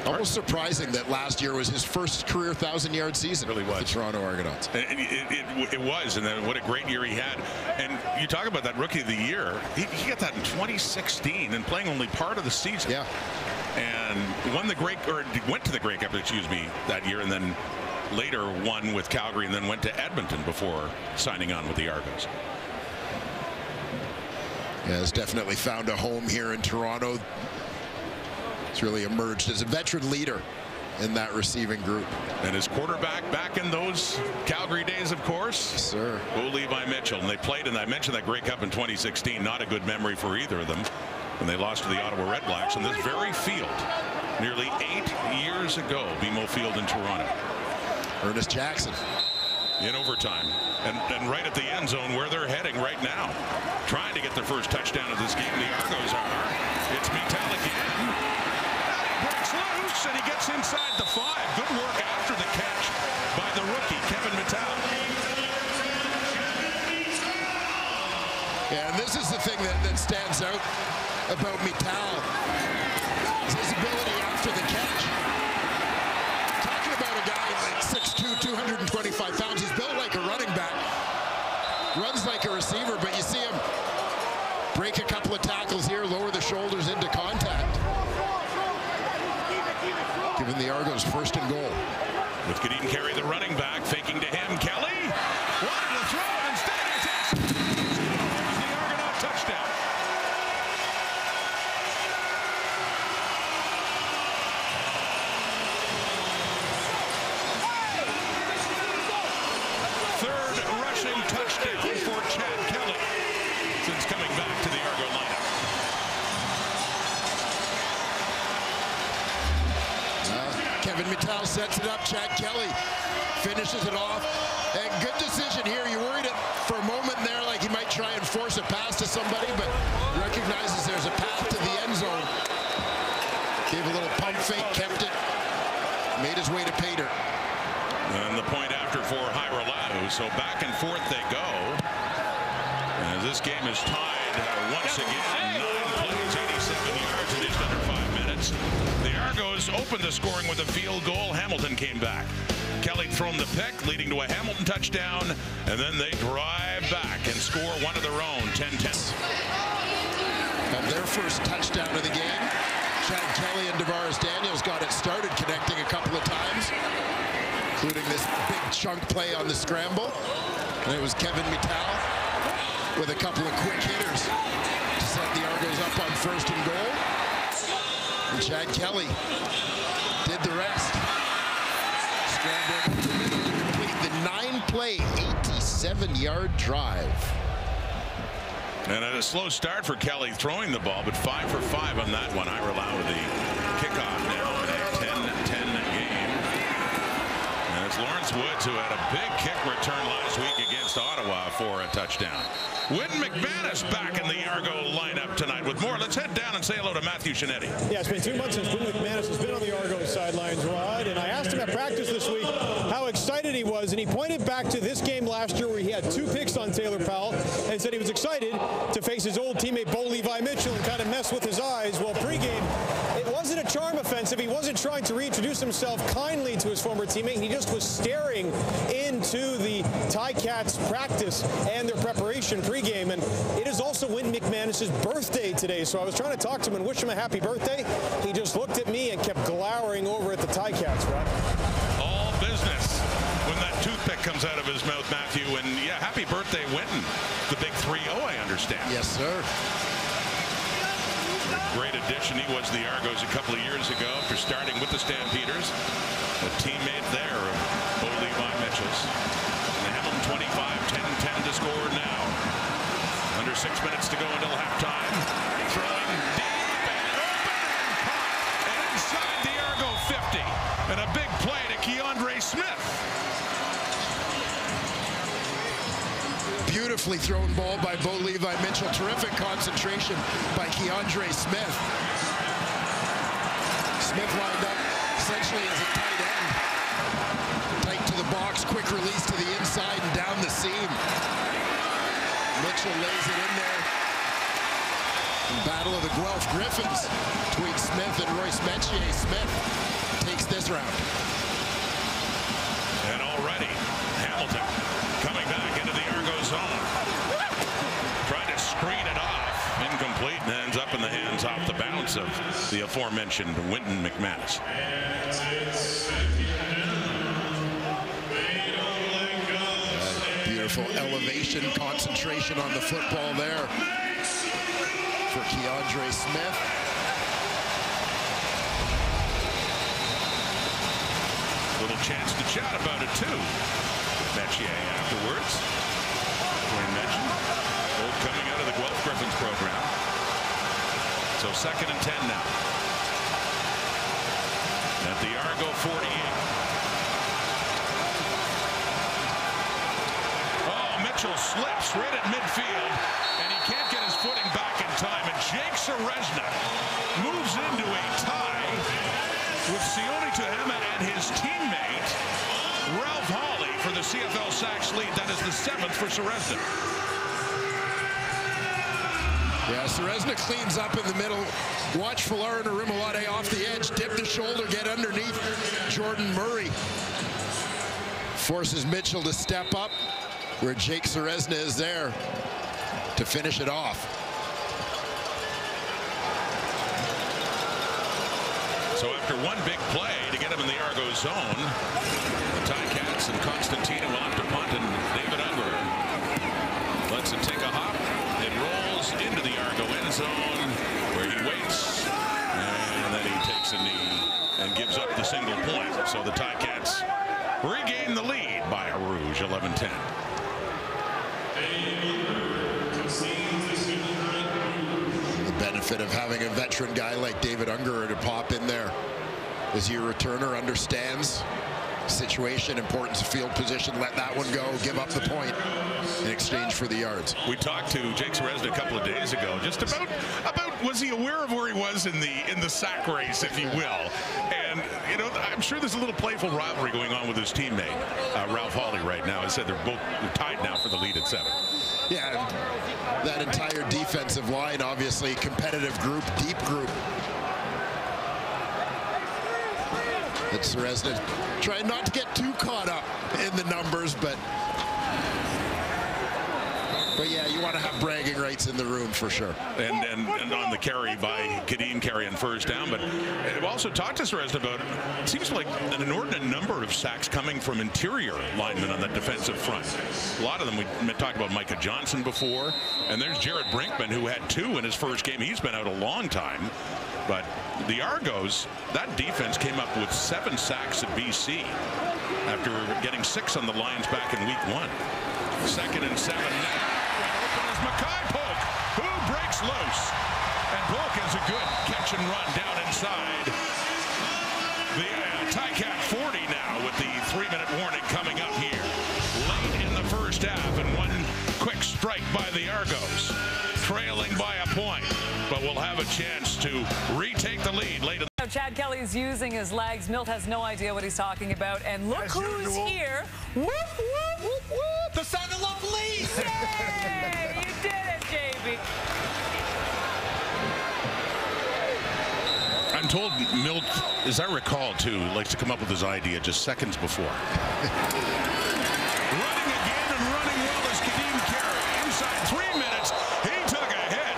Almost surprising that last year was his first career 1,000-yard season. It really was. The Toronto Argonauts. And it was, and then what a great year he had. And you talk about that Rookie of the Year. He got that in 2016 and playing only part of the season. Yeah. And went to the Grey Cup, excuse me, that year, and then later won with Calgary, and then went to Edmonton before signing on with the Argos. Yeah, has definitely found a home here in Toronto. He's really emerged as a veteran leader in that receiving group. And his quarterback back in those Calgary days, of course. Yes, sir. Levi Mitchell. And they played, and I mentioned that Grey Cup in 2016. Not a good memory for either of them when they lost to the Ottawa Red Blacks on this very field nearly 8 years ago, BMO Field in Toronto. Ernest Jackson. In overtime. And right at the end zone where they're heading right now. Trying to get their first touchdown of this game. The Argos are. It's Mittal again. Breaks loose, and he gets inside the 5. Good work after the catch by the rookie, Kevin Mittal. Yeah, and this is the thing that stands out about Mittal. His ability after the catch. Talking about a guy like 6'2", 225 pounds. He's built like a running back. Runs like a receiver, but you see him break a couple of tackles here, lower the shoulders into contact. Giving the Argos first and goal. With Gideon Carey, the running back, faking to him. Kelly wanted to throw it instead. It's the Argonaut touchdown. Third rushing touchdown for Chad Kelly since coming back to the Argo lineup. Kevin Mittal sets it up. Chad Kelly finishes it off. And good decision here. You worried it for a moment there like he might try and force a pass to somebody, but recognizes there's a path to the end zone. Gave a little pump fake, kept it, made his way to Pater. And the point after for Hyrule. So back and forth they go. As this game is tied once again. 9 plays, 87 yards in just under 5 minutes. The Argos opened the scoring with a field goal. Hamilton came back. Kelly thrown the pick, leading to a Hamilton touchdown. And then they drive back and score one of their own, 10-10. And their first touchdown of the game. Chad Kelly and DeVaris Daniels got it started, connecting a couple of times, including this big chunk play on the scramble. And it was Kevin Mittal with a couple of quick hitters to set the Argos up on 1st and goal. And Chad Kelly did the rest. Scrambled to complete the 9-play, 87-yard drive. And at a slow start for Kelly throwing the ball, but 5 for 5 on that one. Hyrule with the kickoff now in a 10-10 game. And it's Lawrence Woods who had a big kick return last week against Ottawa for a touchdown. Wynton McManus back in the Argo lineup tonight with more. Let's head down and say hello to Matthew Shinetti. Yeah, it's been 2 months since Wynton McManus has been on the Argo sidelines, Rod, and I asked him at practice this week how excited he was, and he pointed back to this game last year where he had 2 picks on Taylor Powell and said he was excited to face his old teammate Bo Levi Mitchell and kind of mess with his eyes. Well, pregame, it wasn't a charm offensive. He wasn't trying to reintroduce himself kindly to his former teammate. He just was staring into the Ticats practice and their preparation pregame. And it is also Wynton McManus' birthday today. So I was trying to talk to him and wish him a happy birthday. He just looked at me and kept glowering over at the Ticats, Rod. All business when that toothpick comes out of his mouth, Matthew. And yeah, happy birthday, Wynton. The big 3-0, I understand. Yes, sir. Great addition. He was the Argos a couple of years ago after starting with the Stampeders. A teammate there of Bo Levi Mitchell's. And the Hamilton 25, 10-10 to score now. Under 6 minutes to go until halftime. Throwing deep and open and caught. And inside the Argo 50. And a big play to Keandre Smith. Beautifully thrown ball by Bo Levi Mitchell. Terrific concentration by Keandre Smith. Smith lined up essentially as a tight end. Tight to the box, quick release to the inside and down the seam. Mitchell lays it in there. And battle of the Guelph Griffins between Smith and Royce Metier. Smith takes this round. And already Hamilton coming back into the Argo zone. Trying to screen it off. Incomplete and ends up in the hands off the bounce of the aforementioned Wynton McManus. Beautiful elevation, concentration on the football there for Keandre Smith. Little chance to chat about it too. Metier afterwards. Dwayne mentioned both coming out of the Guelph Griffins program. So 2nd and 10 now. At the Argo 48. Oh, Mitchell slips right at midfield, and he can't get his footing back in time. And Jake Serezna moves into a tie with Sione Tuhema and his teammate Ralph Hawley for the CFL sacks lead. That is the 7th for Serezna. Yeah, Serezna cleans up in the middle. Watch Falara Narimolade off the edge, dip the shoulder, get underneath Jordan Murray. Forces Mitchell to step up where Jake Serezna is there to finish it off. So after one big play to get him in the Argo zone, the Ticats and Constantino will have to punt, and David Unger lets it take a hop. It rolls into the Argo end zone where he waits, and then he takes a knee and gives up the single point. So the Ticats regain the lead by a Rouge, 11-10. The benefit of having a veteran guy like David Unger to pop in there as your returner understands situation, importance of field position, let that one go, give up the point in exchange for the yards. We talked to Jake Serezna a couple of days ago just about was he aware of where he was in the sack race, if you will. And you know, I'm sure there's a little playful rivalry going on with his teammate, Ralph Hawley, right now. I said they're tied now for the lead at 7. Yeah, that entire defensive line, obviously competitive group, deep group. It's Resnick trying not to get too caught up in the numbers, but yeah, you want to have bragging rights in the room for sure. And on the carry by Kadeem Carey on first down, but I've also talked to Resnick about it seems like an inordinate number of sacks coming from interior linemen on the defensive front. A lot of them, we talked about Micah Johnson before, and there's Jared Brinkman, who had 2 in his first game. He's been out a long time. But the Argos, that defense came up with 7 sacks at BC after getting 6 on the Lions back in week 1. 2nd and 7 now. Open is Mackay Polk, who breaks loose. And Polk has a good catch and run down inside. The Ticat 40 now with the 3-minute warning coming up here. Late in the first half, and one quick strike by the Argos. Trailing by a point, but we'll have a chance to retake the lead late in the Chad Kelly's using his legs. Milt has no idea what he's talking about. And look who's here. Whoop, whoop, whoop, whoop. The son of lovely. Yay! You did it, JB. I'm told Milt, as I recall, too, likes to come up with his idea just seconds before. Running again and running well is Kadeem Carey. Inside 3 minutes, he took a hit.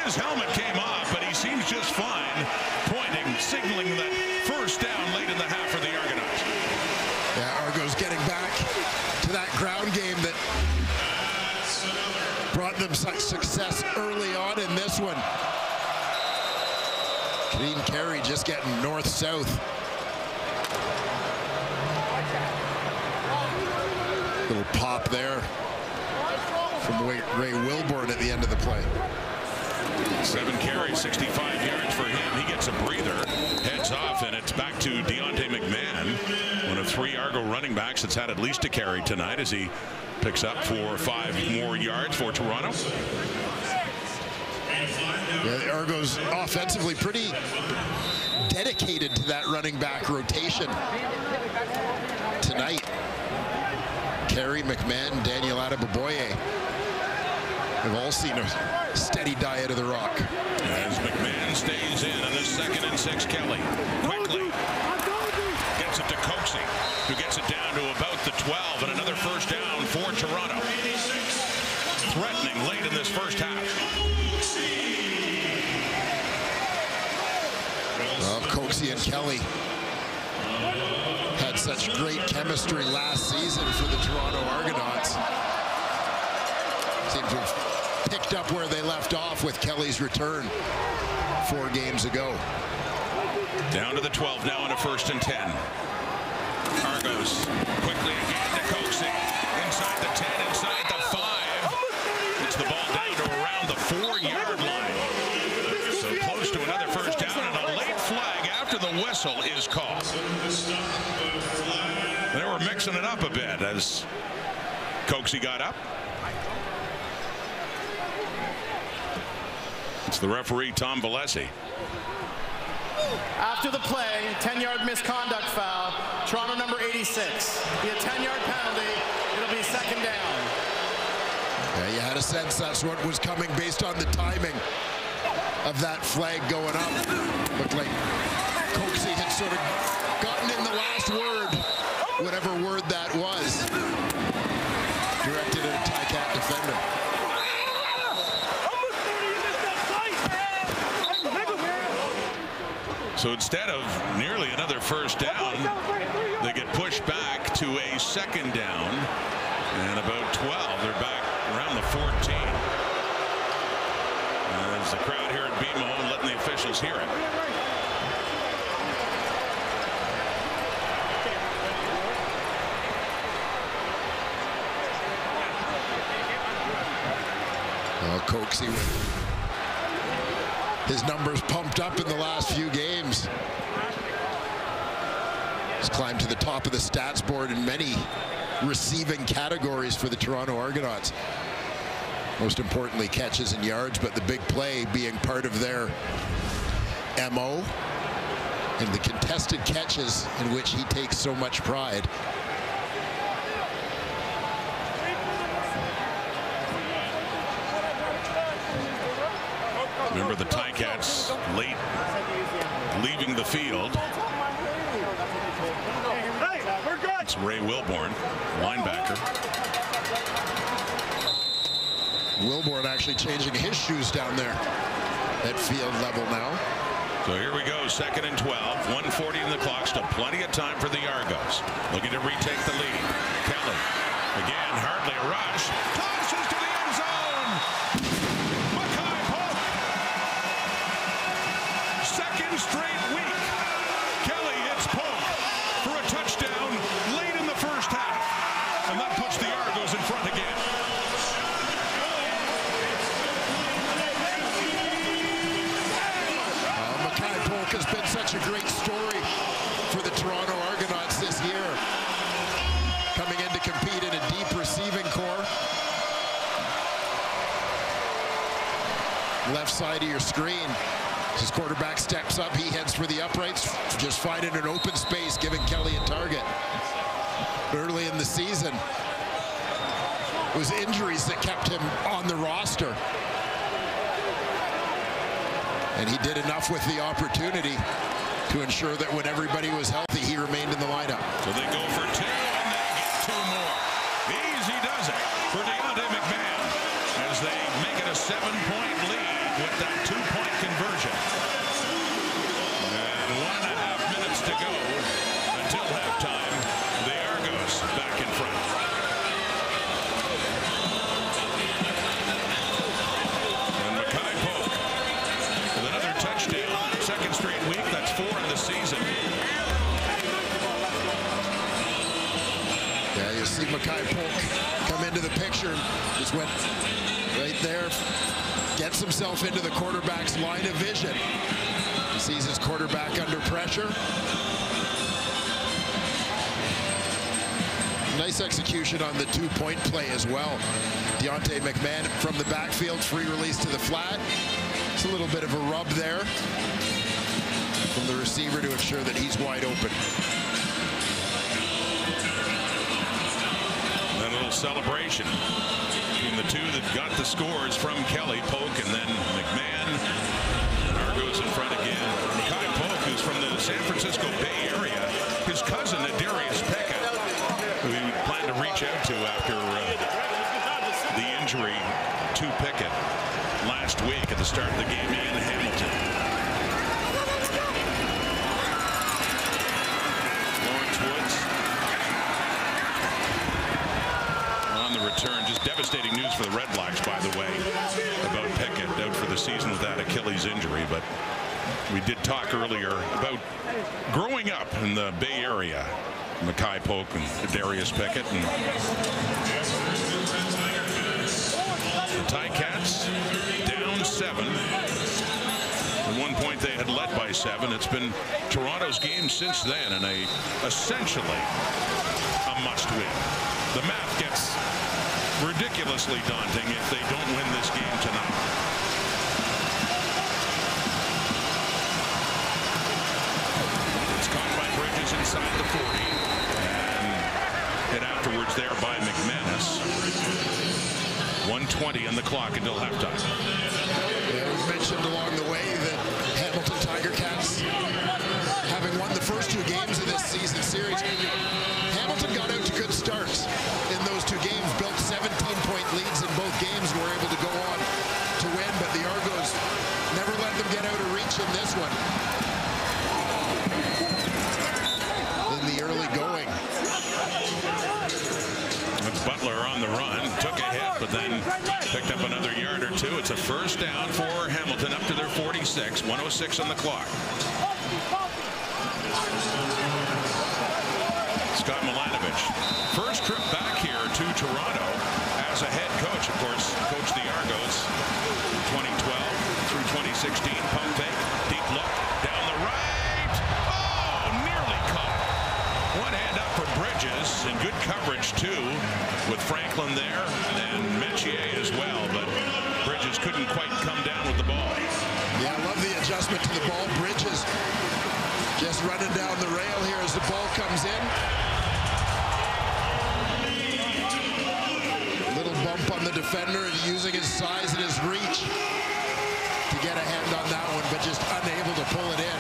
His helmet came off, but he seems just fine, pointing, signaling that first down late in the half for the Argonauts. Yeah, Argos getting back to that ground game that brought them such success early on in this one. Kadeem Carey just getting north-south. Little pop there from Ray Wilborn at the end of the play. 7 carries, 65 yards for him. He gets a breather, heads off, and it's back to Deontay McMahon, one of 3 Argo running backs that's had at least a carry tonight as he picks up 4 or 5 more yards for Toronto. Yeah, the Argos offensively pretty dedicated to that running back rotation tonight. Carey, McMahon, Daniel Adeboboye have all seen a steady diet of the rock. As McMahon stays in on this 2nd and 6, Kelly quickly gets it to Coxie, who gets it down to about the 12, and another first down for Toronto. Threatening late in this first half. Well, Coxie and Kelly had such great chemistry last season for the Toronto Argonauts. Seem to have picked up where they left off with Kelly's return 4 games ago. Down to the 12 now on a 1st and 10. Argos quickly again to Coxie. Inside the 10, inside the 5. Gets the ball down to around the 4-yard line. So close to another first down, and a late flag after the whistle is called. They were mixing it up a bit as Coxie got up. It's the referee, Tom Valesi. After the play, 10-yard misconduct foul. Toronto number 86. Be a 10-yard penalty. It'll be 2nd down. Yeah, you had a sense that's what was coming based on the timing of that flag going up. Looked like Coxie had sort of gotten in the last word, whatever word that was. Directed at a Ticat defender. So instead of nearly another first down, they get pushed back to a 2nd down, and about 12. They're back around the 14. As the crowd here at BMO letting the officials hear it. Well, Coxie with his numbers pumped up in the last few games. He's climbed to the top of the stats board in many receiving categories for the Toronto Argonauts. Most importantly, catches and yards, but the big play being part of their MO. and the contested catches in which he takes so much pride. Remember the Ticats late leaving the field. It's Ray Wilborn, linebacker. Wilborn actually changing his shoes down there at field level now. So here we go, 2nd and 12, 1:40 in the clock, still plenty of time for the Argos. Looking to retake the lead. Kelly, again, hardly a rush. Tosses to the end zone. Mackay Polk. Second straight week. Kelly hits Polk for a touchdown late in the first half. And that puts the Argos in front again. Has been such a great story for the Toronto Argonauts this year. Coming in to compete in a deep receiving core. Left side of your screen. His quarterback steps up. He heads for the uprights. Just finding an open space, giving Kelly a target. Early in the season, it was injuries that kept him on the roster. And he did enough with the opportunity to ensure that when everybody was healthy, he remained in the lineup. So they go for 2, and they get 2 more. Easy does it for Deontay McMahon as they make it a 7-point lead with that 2-point conversion. And 1.5 minutes to go until halftime. The Argos back in front. Second straight week, that's 4 in the season. Yeah, you see Mackay Polk come into the picture. Just went right there, gets himself into the quarterback's line of vision. He sees his quarterback under pressure. Nice execution on the 2-point play as well. Deontay McMahon from the backfield, free release to the flat. It's a little bit of a rub there from the receiver to ensure that he's wide open. A little celebration between the two that got the scores from Kelly, Polk, and then McMahon. Argos in front again. Mackay Polk, who's from the San Francisco Bay Area. His cousin, Darius Pickett, who we plan to reach out to after the injury to Pickett last week at the start of the game in Hamilton. Lawrence Woods on the return. Just devastating news for the Red Blacks, by the way, about Pickett out for the season with that Achilles injury. But we did talk earlier about growing up in the Bay Area. Mackay Polk and Darius Pickett. And the Ticats down 7. At one point they had led by 7. It's been Toronto's game since then, and essentially a must-win. The math gets ridiculously daunting if they don't win this game tonight. It's caught by Bridges inside the 40. Hit afterwards there by McManus. 1:20 on the clock until halftime. Yeah, we mentioned along the way that Hamilton Tiger Cats, having won the first 2 games of this season series, Hamilton got out to good starts in those 2 games, built 17-point leads in both games, were able to go on to win, but the Argos never let them get out of reach in this one. In the early going. That's Butler on the run, took a hit, but then picked up another yard or 2. It's a first down for Hamilton up to their 46, 1:06 on the clock. Scott Milanovich, first trip back here to Toronto as a head coach. Of course, coached the Argos 2012 through 2016. Pump fake, deep look, down the right. Oh, nearly caught. One hand up for Bridges, and good coverage too with Franklin there and Metier as well, but Bridges couldn't quite come down with the ball. Yeah, I love the adjustment to the ball. Bridges just Smith running down the rail here as the ball comes in. Little bump on the defender and using his size and his reach to get a hand on that one, but just unable to pull it in.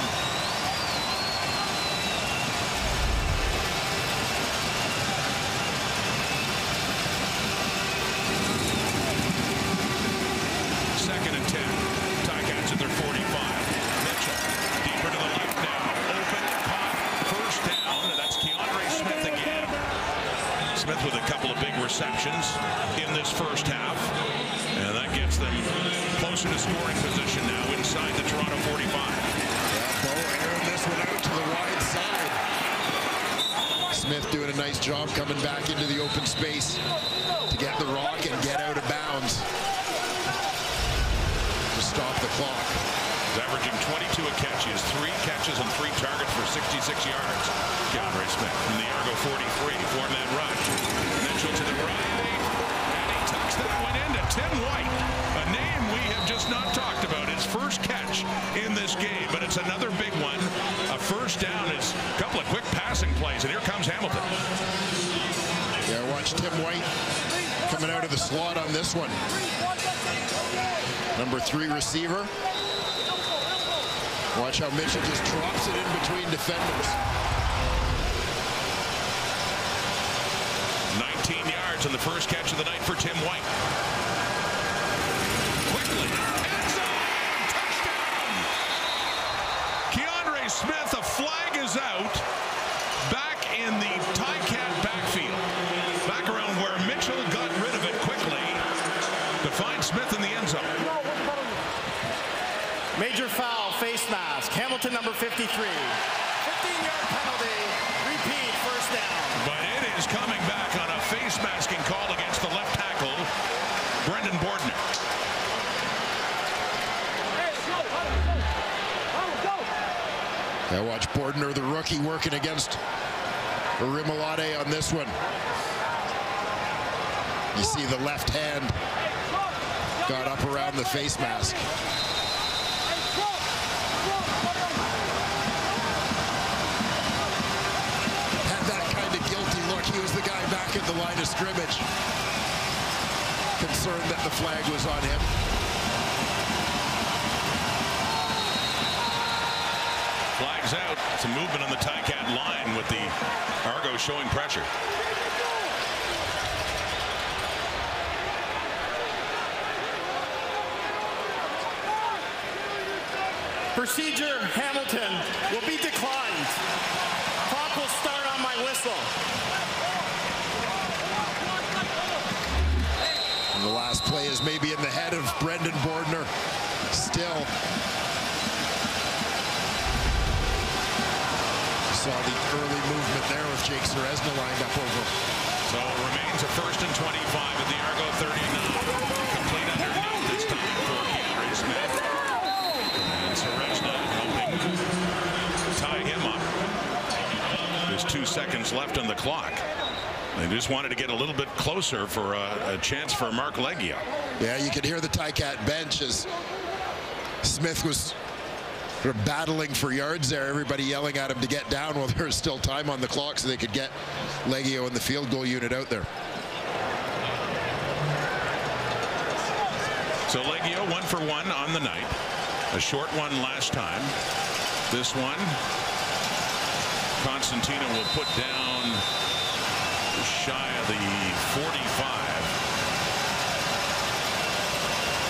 Second and 10. Ticats at their 45. Mitchell deeper to the left now. Open, caught, first down. That's Keandre Smith again. Smith with a couple of big receptions in this first half. And that gets them closer to scoring position now inside the Toronto 45. Bo airing this one out to the wide side. Smith doing a nice job coming back into the open space to get the rock and get out of bounds. Stop the clock. He's averaging 22 a catch. He has 3 catches and 3 targets for 66 yards. Keandre Smith from the Argo 43. 4-man rush. Mitchell to the right. And he tucks that one into Tim White. A name we have just not talked about. His first catch in this game, but it's another big one. A first down is a couple of quick passing plays, and here comes Hamilton. Yeah, watch Tim White coming out of the slot on this one. Number 3 receiver. Watch how Mitchell just drops it in between defenders. 19 yards on the first catch of the night for Tim White. Quickly, end zone, touchdown! Keandre Smith, a flag is out. Back in the Ticat backfield. Back around where Mitchell got rid of it quickly to find Smith in the end zone. Major foul, face mask. Hamilton, number 53. 15-yard penalty. Repeat, first down. But it is coming back on a face masking call against the left tackle, Brendan Bordner. Now watch Bordner, the rookie, working against Rimolade on this one. You see the left hand got up around the face mask. He was the guy back at the line of scrimmage, concerned that the flag was on him. Flags out. Some movement on the Ticat line with the Argo showing pressure. Procedure, Hamilton, will be declined. Clock will start on my whistle. And the last play is maybe in the head of Brendan Bordner. Still. Saw the early movement there with Jake Ceresna lined up over. So it remains a 1st and 25 at the Argo 39. Complete underneath this time for Keandre Smith. And Ceresna helping tie him up. There's 2 seconds left on the clock. They just wanted to get a little bit closer for a chance for Mark Leggio. Yeah, you could hear the Ticat bench as Smith was sort of battling for yards there. Everybody yelling at him to get down while there was still time on the clock so they could get Leggio and the field goal unit out there. So Leggio 1 for 1 on the night. A short one last time. This one, Constantino will put down shy of the 45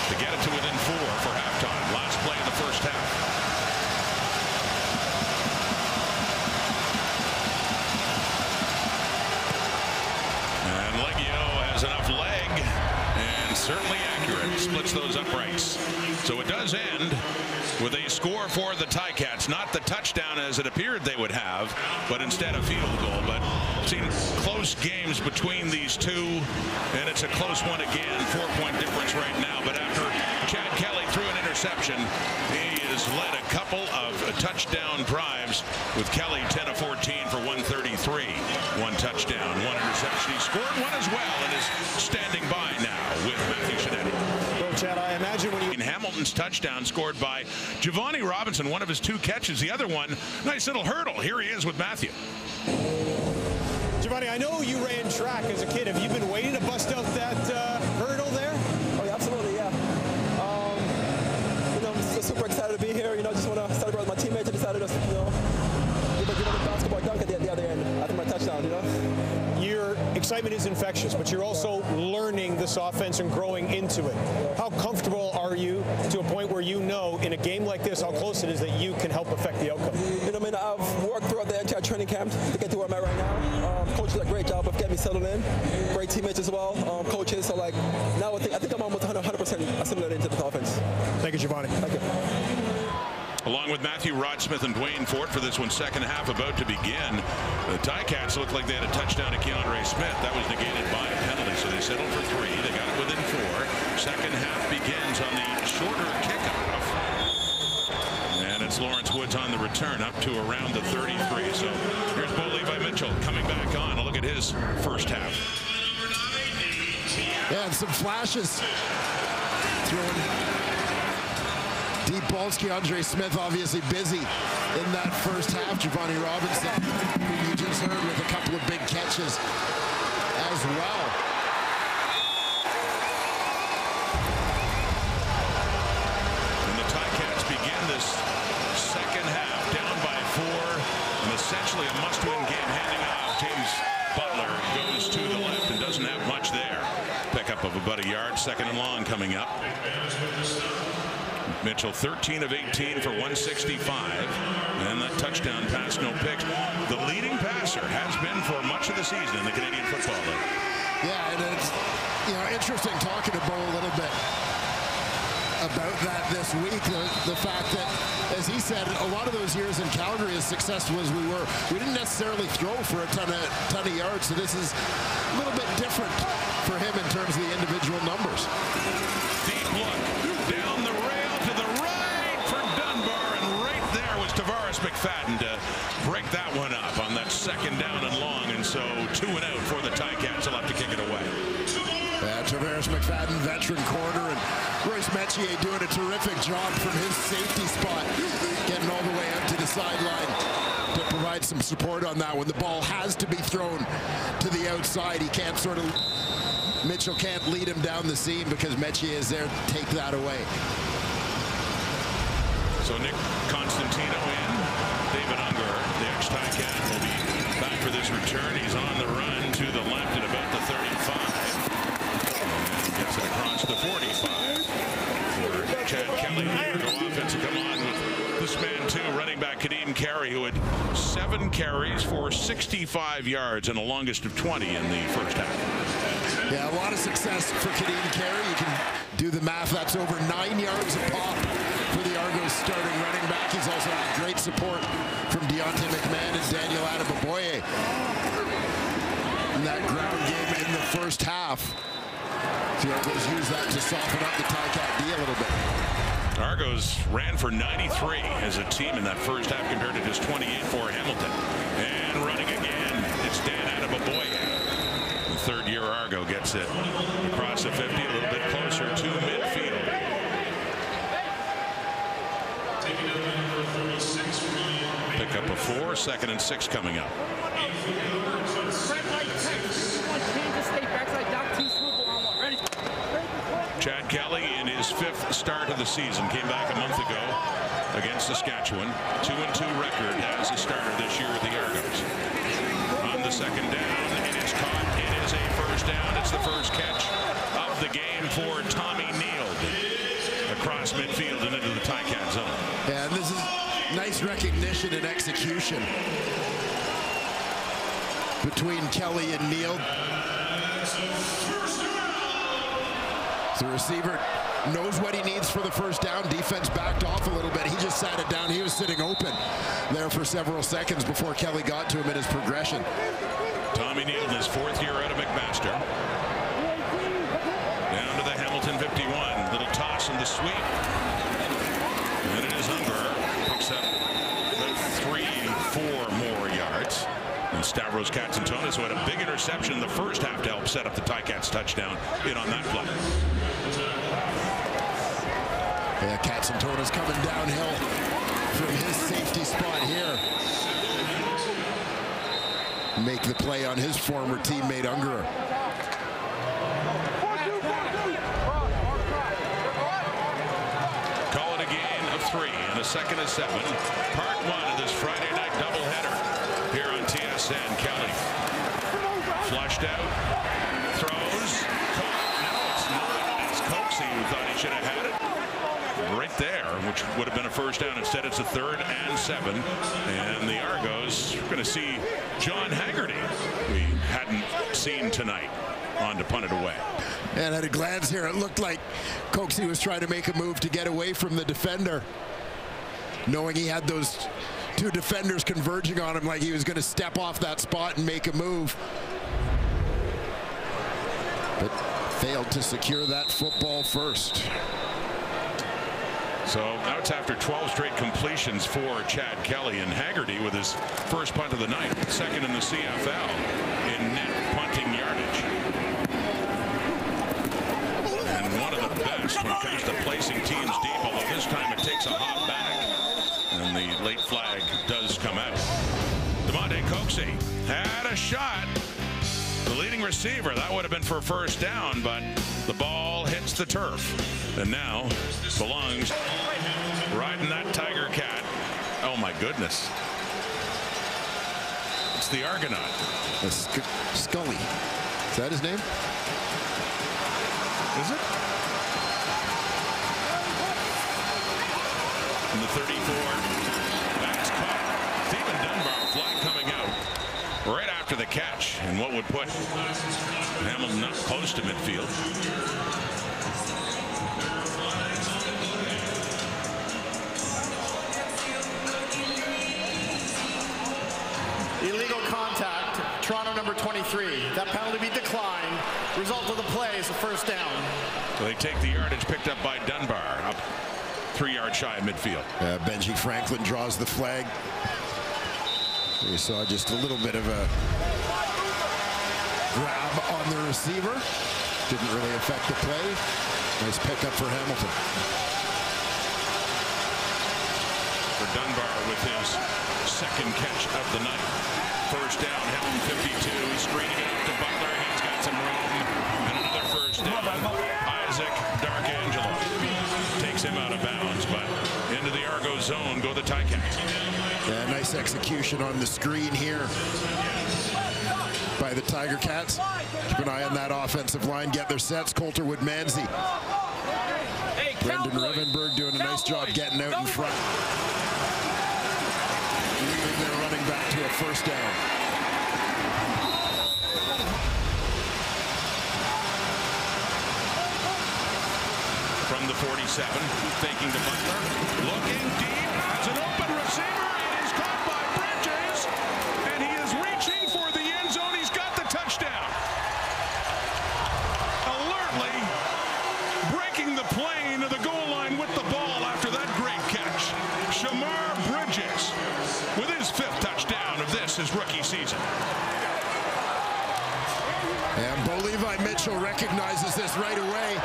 to get it to within 4 for halftime. Last play of the first half. And Leggio has enough leg and certainly accurate. Splits those uprights. So it does end with a score for the Ticats. Not the touchdown as it appeared they would have, but instead a field goal. But seen close games between these two, and it's a close one again. 4-point difference right now. But after Chad Kelly threw an interception, he has led a couple of touchdown drives with Kelly 10 of 14 for 133. 1 touchdown, 1 interception. He scored 1 as well and is standing by now with Matthew Shinetti. Well, Chad, I imagine when you... Hamilton's touchdown scored by Giovanni Robinson, one of his 2 catches. The other one, nice little hurdle. Here he is with Matthew. Giovanni, I know you ran track as a kid. Have you been waiting to bust out that hurdle there? Oh, yeah, absolutely, yeah. You know, I'm just super excited to be here. You know, just want to celebrate with my teammates. I decided to, you know, give a basketball dunk at the other end after my touchdown, you know? Your excitement is infectious, but you're also learning this offense and growing into it. How comfortable are you to a point where you know in a game like this how close it is that you can help affect the outcome? You know, I mean, I've worked throughout the entire training camp to get to where I'm at right now. Coach did a great job of getting me settled in. Great teammates as well, coaches. So, like, now I think I'm almost 100% assimilated into the offense. Thank you, Giovanni. Thank you. Along with Matthew, Rod Smith, and Dwayne Ford for this one, second half about to begin. The Ticats looked like they had a touchdown to Keandre Smith. That was negated by a penalty, so they settled for 3. They got it within 4. Second half begins on the shorter kickoff. And it's Lawrence Woods on the return up to around the 33. So here's Bo Levi Mitchell coming back on. A look at his first half. Yeah, and some flashes. Throwing deep balls. Keandre Smith obviously busy in that first half. Giovanni Robinson, who you just heard, with a couple of big catches as well. And the Ticats begin this second half down by 4, and essentially a must-win game handing off. James Butler goes to the left and doesn't have much there. Pickup of about a yard, second and long coming up. Mitchell 13 of 18 for 165, and that touchdown pass, no picks. The leading passer has been for much of the season in the Canadian Football League. Yeah, and it's, you know, interesting talking to Bo a little bit about that this week. The fact that, as he said, a lot of those years in Calgary, as successful as we were, we didn't necessarily throw for a ton of yards. So this is a little bit different for him in terms of the individual numbers. Deep look down the rail to the right for Dunbar, and right there was Tavares McFadden to break that one up on that second down and long, and so 2 and out for the Ticats. They'll have to kick it away. Yeah, Tavares McFadden, veteran corner, and Royce Metier doing a terrific job from his safety spot, getting all the way out to the sideline to provide some support on that one. The ball has to be thrown to the outside. He can't Mitchell can't lead him down the seam because Metier is there to take that away. So Nick Constantino in. David Unger, the ex-Ticat, will be back for this return. He's on the run to the left at about the 35. And gets it across the 45. For Chad Kelly, the Argo offense to come on with this man too, running back Kadeem Carey, who had 7 carries for 65 yards and a longest of 20 in the first half. Yeah, a lot of success for Kadeem Carey. You can do the math. That's over 9 yards a pop for the Argos starting running back. He's also had great support from Deontay McMahon and Daniel Adeboboye in that ground game in the first half. The Argos use that to soften up the Ticat D a little bit. Argos ran for 93 as a team in that first half compared to just 28 for Hamilton. And running again, it's Dan Adeboboye. The third-year Argo gets it across the 50, a little bit closer to midfield. Pick up a 4, 2nd and 6 coming up. Chad Kelly in his 5th start of the season, came back a month ago against Saskatchewan. 2-2 record as a starter this year with the Argos. On the second down, it is caught. It is a first down. It's the first catch of the game for Tommy Neild across midfield and into the Ticat zone. Yeah, and this is nice recognition and execution between Kelly and Neild. The receiver knows what he needs for the first down. Defense backed off a little bit. He just sat it down. He was sitting open there for several seconds before Kelly got to him in his progression. Tommy Neild in his 4th year out of McMaster. Down to the Hamilton 51. Little toss and the sweep. And it is Unger. Picks up about 3-4 more yards. And Stavros Katsantonis, who had a big interception in the first half to help set up the Ticats touchdown in on that play. Yeah, Katsantona's coming downhill from his safety spot here. Make the play on his former teammate Ungerer. Call it a gain of 3 and a second and 7. Part 1 of this Friday night doubleheader here on TSN. Kelly flushed out, throws. No, it's not. It's Coxie who thought he should have had it right there, which would have been a first down. Instead, it's a 3rd and 7. And the Argos are going to see John Haggerty, we hadn't seen tonight, on to punt it away. And at a glance here, it looked like Coxie was trying to make a move to get away from the defender, knowing he had those 2 defenders converging on him, like he was going to step off that spot and make a move. But failed to secure that football first. So now it's after 12 straight completions for Chad Kelly, and Haggerty with his first punt of the night, 2nd in the CFL in net punting yardage. And one of the best when it comes to placing teams deep, although this time it takes a hop back, and the late flag does come out. DeMonte Coxie had a shot. The leading receiver, that would have been for a first down, but the ball hits the turf and now belongs riding that Tiger Cat. Oh my goodness. It's the Argonaut. Scully. Is that his name? Is it? And the 34. That's caught. Stephen Dunbar, flag coming out right after the catch, and what would put Hamilton up close to midfield. Illegal contact, Toronto number 23. That penalty be declined. Result of the play is a first down. So they take the yardage picked up by Dunbar, up 3 yards shy of midfield. Benji Franklin draws the flag. We saw just a little bit of a grab on the receiver. Didn't really affect the play. Nice pickup for Hamilton. For Dunbar with his 2nd catch of the night. First down, Hamilton 52. Screening it out to Butler. He's got some room. And another first down. Isaac Darkangelo takes him out of bounds, but into the Argo zone go the Ticats. Yeah, nice execution on the screen here by the Tiger Cats. Keep an eye on that offensive line, get their sets. Coulterwood Manzi. Brendan Rivenberg doing a nice job getting out in front. Leading their running back to a first down. From the 47, faking to Butler, looking deep, has an open receiver, it is caught by Bridges, and he is reaching for the end zone. He's got the touchdown. Alertly breaking the plane to the goal line with the ball after that great catch. Shamar Bridges with his 5th touchdown of his rookie season. And Bo Levi Mitchell recognizes this right away.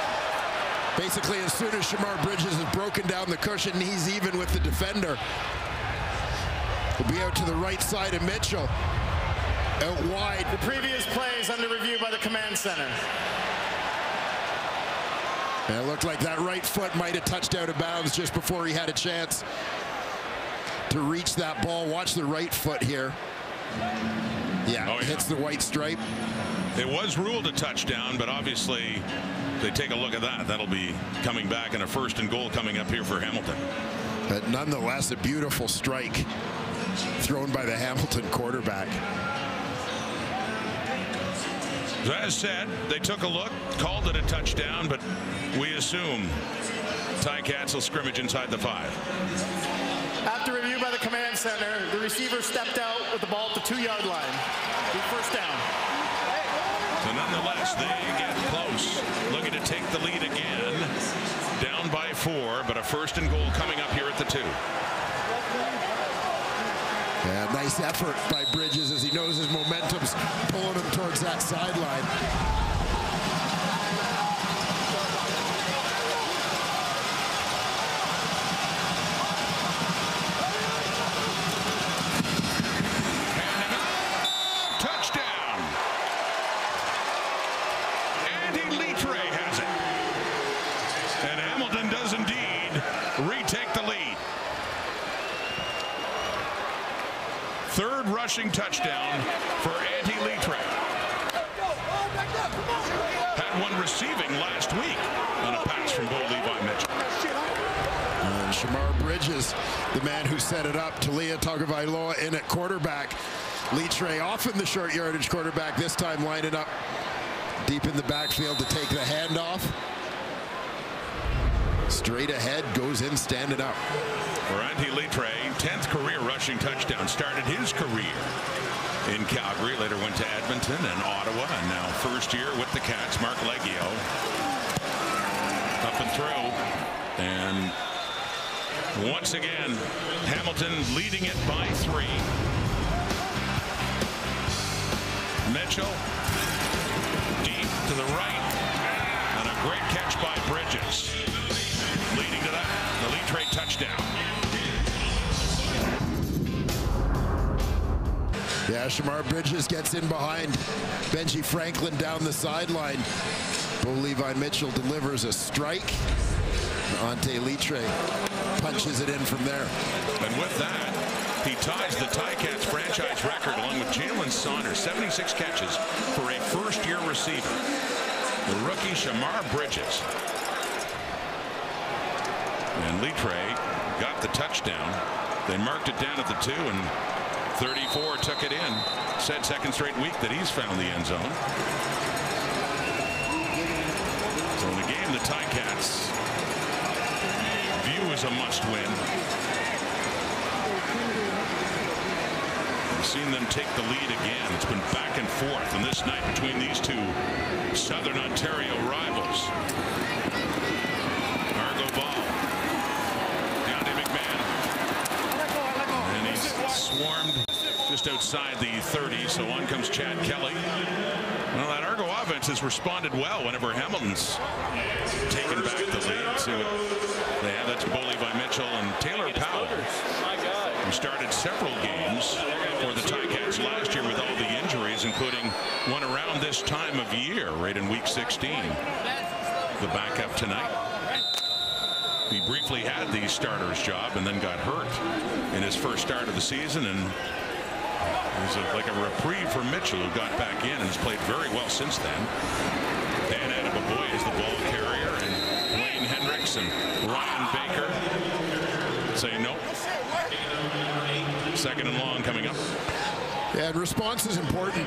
Basically, as soon as Shamar Bridges has broken down the cushion, he's even with the defender. He'll be out to the right side of Mitchell. Out wide. The previous play is under review by the command center. And it looked like that right foot might have touched out of bounds just before he had a chance to reach that ball. Watch the right foot here. Yeah, hits the white stripe. It was ruled a touchdown, but obviously they take a look at that. That'll be coming back, and a 1st and goal coming up here for Hamilton. But nonetheless, a beautiful strike thrown by the Hamilton quarterback. As said, they took a look, called it a touchdown, but we assume Ticats will scrimmage inside the 5. After review by the command center, the receiver stepped out with the ball at the 2-yard line. First down. So nonetheless, they get close. Looking to take the lead again. Down by 4, but a 1st and goal coming up here at the 2. Yeah, nice effort by Bridges as he knows his momentum's pulling him towards that sideline. third rushing touchdown for Andy Litre. Had one receiving last week on a pass from Bo Levi Mitchell. And Shamar Bridges, the man who set it up. Talia Tagovailoa in at quarterback. Litre often the short yardage quarterback, this time lining up deep in the backfield to take the handoff. Straight ahead, goes in standing up. For Andy Litre, 10th career rushing touchdown. Started his career in Calgary, later went to Edmonton and Ottawa, and now first year with the Cats. Mark Leggio up and through, and once again Hamilton leading it by 3. Mitchell deep to the right, and a great catch by Bridges, leading to that, the Litre touchdown. Yeah, Shamar Bridges gets in behind Benji Franklin down the sideline. Bo Levi Mitchell delivers a strike. Ante Litre punches it in from there. And with that, he ties the Ticats franchise record along with Jalen Saunders, 76 catches for a first-year receiver. The rookie Shamar Bridges. And Litre got the touchdown. They marked it down at the 2, and 34 took it in. Said second straight week that he's found the end zone. So in the game, the Ticats view as a must-win. We've seen them take the lead again. It's been back and forth, and this night between these two Southern Ontario rivals. Argo ball. Deontay McMahon. And he's swarmed just outside the 30, so on comes Chad Kelly. Well, that Argo offense has responded well whenever Hamilton's taken back the lead. See what they have. That's Bo Levi Mitchell and Taylor Powell, who started several games for the Ticats last year with all the injuries, including one around this time of year, right in week 16. The backup tonight. He briefly had the starter's job and then got hurt in his first start of the season, and it was like a reprieve for Mitchell, who got back in and has played very well since then. Dan Adebaboy is the ball carrier, and Dwayne Hendricks and Ryan Baker say nope. Second and long coming up. Yeah, and response is important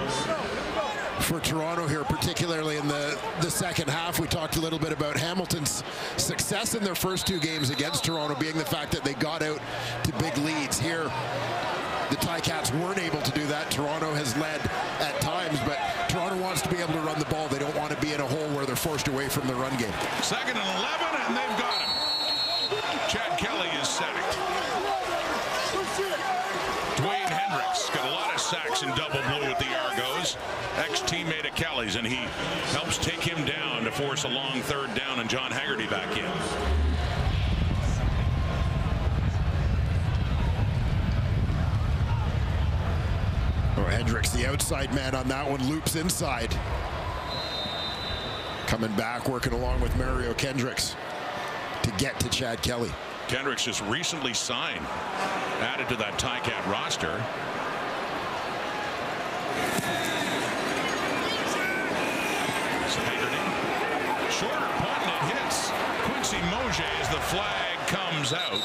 for Toronto here, particularly in the second half. We talked a little bit about Hamilton's success in their first 2 games against Toronto being the fact that they got out to big leads. Here, the Ticats weren't able to do that. Toronto has led at times, but Toronto wants to be able to run the ball. They don't want to be in a hole where they're forced away from the run game. Second and 11, and they've got him. Chad Kelly is sacked. Dwayne Hendricks got a lot of sacks in double blue with the Argos. Ex-teammate of Kelly's, and he helps take him down to force a long third down, and John Haggerty back in. Hendricks, the outside man on that one, loops inside. Coming back, working along with Mario Kendricks to get to Chad Kelly. Kendricks just recently signed, added to that Ticat roster. Haggerty, shorter punt, and it hits Quincy Mosier as the flag comes out.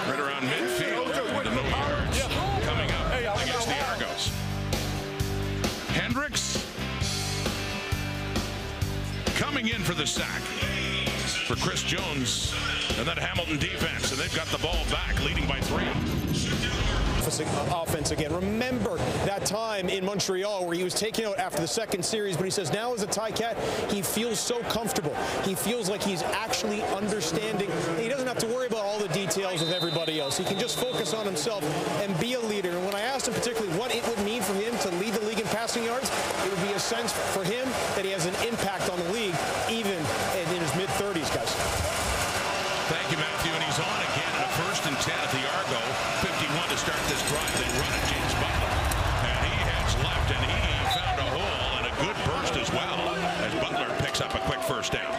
Right around midfield, into no yards. Coming up against the Argos. Hendricks coming in for the sack for Chris Jones and that Hamilton defense, and they've got the ball back, leading by 3. Offense again. Remember that time in Montreal where he was taken out after the second series, but he says now as a Ticat, he feels so comfortable. He feels like he's actually understanding. He doesn't have to worry about all the details of everybody else. He can just focus on himself and be a leader. And when I asked him particularly what it would mean for him to lead the league in passing yards, it would be a sense for him that he has an impact on the league, even in his mid-30s, guys. Thank you, Matthew. And he's on again at a 1st and 10 at the Argo. 51 to start this drive. They run it, James Butler. And he heads left, and he found a hole and a good burst as well as Butler picks up a quick first down.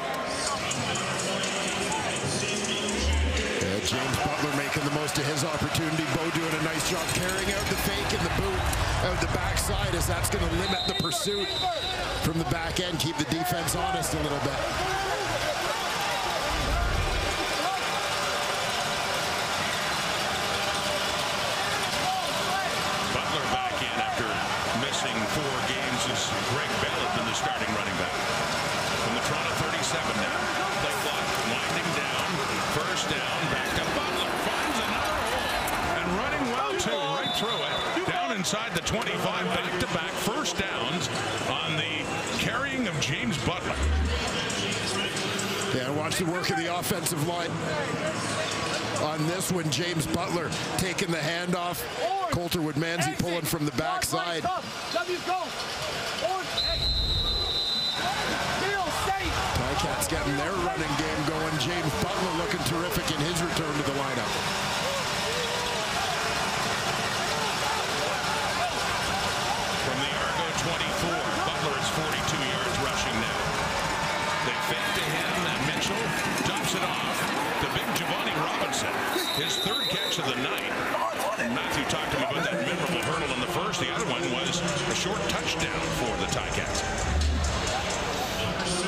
James Butler making the most of his opportunity. Bo doing a nice Nice job carrying out the fake and the boot out the backside, as that's going to limit the pursuit from the back end, keep the defense honest a little bit. Butler back in after missing 4 games as Greg Bell has been the starting running back. From the Toronto 37 now. Play clock winding down. First down. Back to Butler. Finds another hole. And running well, too. Right through it. Down inside the 25. Back-to-back first downs on the carrying of James Butler. Yeah, watch the work of the offensive line on this one. James Butler taking the handoff. Coulter Woodmansey pulling from the backside. Ticats getting their running game going. James Butler looking terrific in his return to the lineup. From the Argo 24, Butler is 42 yards rushing now. They fake to him, and Mitchell dumps it off to big Giovanni Robinson. His 3rd catch of the night. Matthew talked to him about that memorable hurdle in the first. The other one was a short touchdown for the Ticats.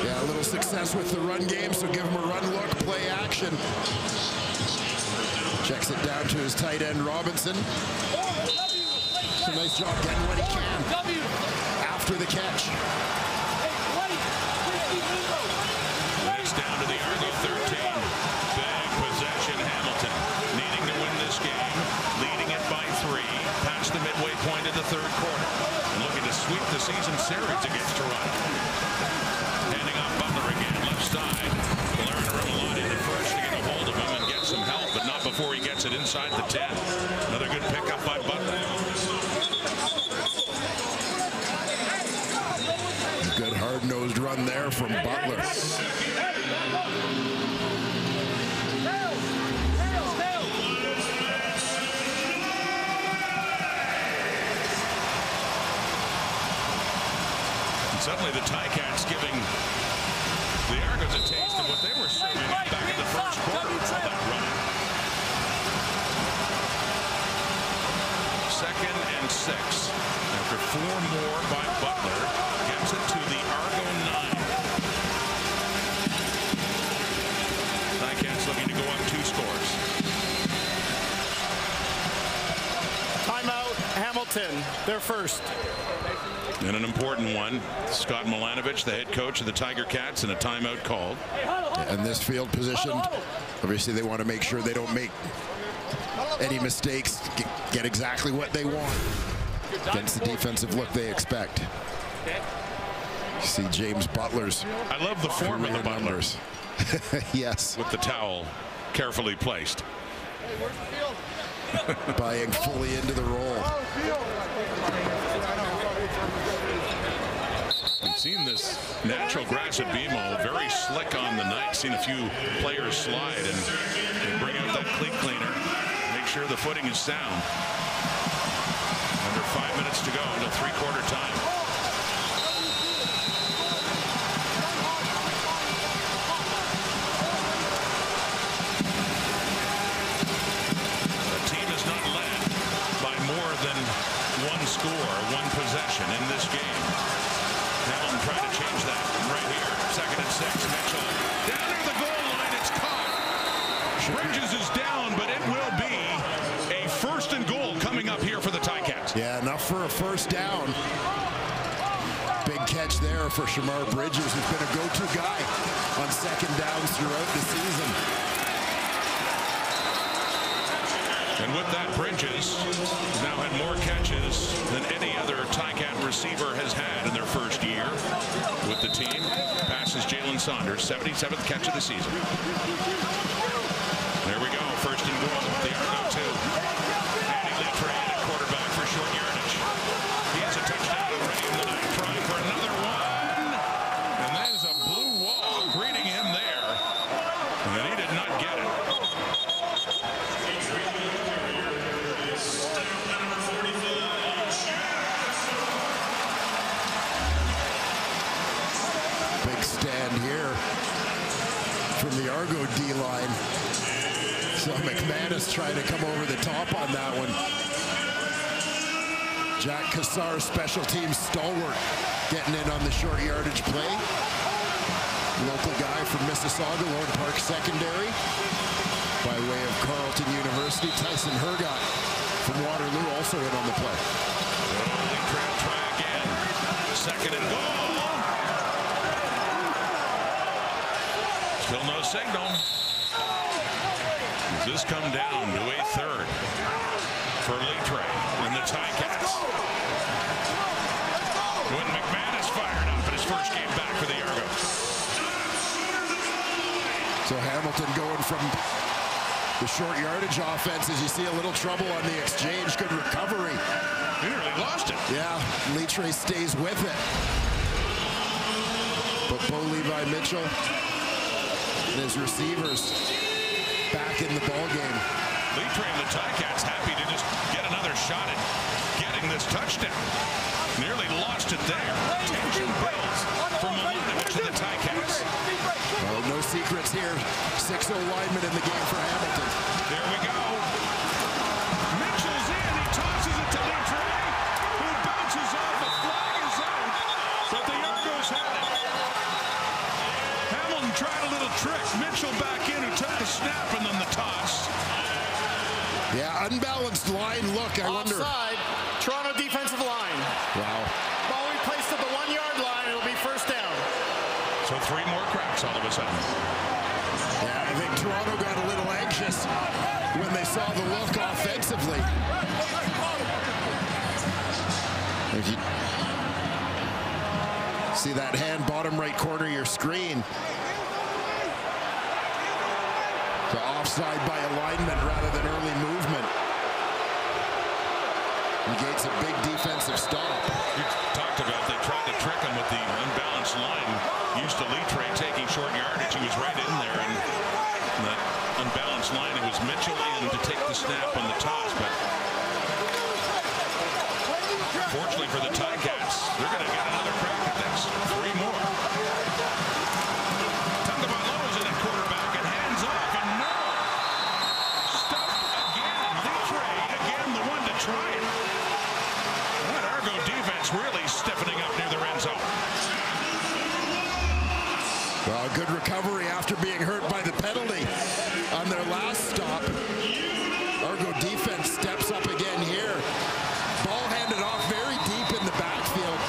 Yeah, a little success with the run game, so give him a run look, play action. Checks it down to his tight end, Robinson. It's a nice job getting what he can after the catch. It's down to the Argo 13. Big possession, Hamilton needing to win this game, leading it by 3 past the midway point of the 3rd quarter, and looking to sweep the season series against Toronto. Handing off Butler again, left side. Valerian Remillard in the first to get a hold of him and get some help, but not before he gets it inside the 10. Another good pickup by Butler. Good hard-nosed run there from Butler. And suddenly the Ticats giving the Argos a taste of what they were serving back in the first quarter of that run. 2nd and 6. After 4 more by Butler, gets it to the Argo 9. Ticats looking to go up 2 scores. Timeout, Hamilton, their first. And an important one. Scott Milanovich, the head coach of the Tiger Cats, and a timeout called. And this field positioned, obviously they want to make sure they don't make any mistakes, get exactly what they want against the defensive look they expect. You see James Butler's I love the form of the Butlers. Yes. With the towel carefully placed. Buying fully into the role. We've seen this natural grass at BMO, very slick on the night. Seen a few players slide and bring out that cleat cleaner. Make sure the footing is sound. Under 5 minutes to go until 3/4 time. The team is not led by more than 1 score, 1 possession in this game. Hamilton trying to change that right here. 2nd and 6. Mitchell down near the goal line. It's caught. Bridges is down, but it will be a 1st and goal coming up here for the Ticats. Yeah, enough for a first down. Big catch there for Shamar Bridges, who's been a go-to guy on 2nd downs throughout the season. And with that, Bridges now had more catches than any other Ticat receiver has had in their first year with the team. Passes Jalen Saunders, 77th catch of the season. There we go, 1st and goal. The Argo 2. Andy Litre at quarterback for short yardage. He has a touchdown already in the night. Trying for another one. And there's a blue wall greeting him there. And he did not get it. Big stand here from the Argo D-line. So McManus trying to come over the top on that one. Jack Cassar, special teams stalwart, getting in on the short yardage play. Local guy from Mississauga, Lord Park Secondary. By way of Carleton University, Tyson Hergott from Waterloo also in on the play. Try again. Second and goal. Still no signal. Does this come down to a third for Litre and the Ticats? When McManus fired up in his first game back for the Argos. So Hamilton going from the short yardage offense, as you see a little trouble on the exchange. Good recovery. He nearly lost it. Yeah, Litre stays with it. But Bo Levi Mitchell and his receivers back in the ball game. Litre and the Ticats happy to just get another shot at getting this touchdown. Nearly lost it there. Tension builds from Milanovic to the Ticats. Well, no secrets here. 6-0 lineman in the game for Hamilton. There we go. Mitchell's in. He tosses it to Litre, who bounces off. The flag is out, but the Argos had it. Hamilton tried a little trick. Mitchell back in, who took the snap and then the toss. Yeah, unbalanced line look. I wonder. Offside, Toronto defensive line. Wow. Ball replaced at the 1 yard line. It'll be first down. So 3 more cracks all of a sudden. Yeah, I think Toronto got a little anxious when they saw the look offensively. If you see that hand, bottom right corner of your screen. So offside by alignment rather than early movement. Negates a big defensive stop. You talked about they tried to trick him with the unbalanced line. Used to Litre taking short yardage. He was right in there, and that unbalanced line, it was Mitchell in to take the snap on the toss. But fortunately for the Ticats, they're going to get another crack at this. 3 more. Tagovailoa's in at quarterback and hands off, and no. Stuffed again. Litre again, the one to try it. That Argo defense really stiffening up near the red zone. Well, good recovery after being hurt by the penalty on their last stop. Argo defense steps up again here. Ball handed off very deep in the backfield.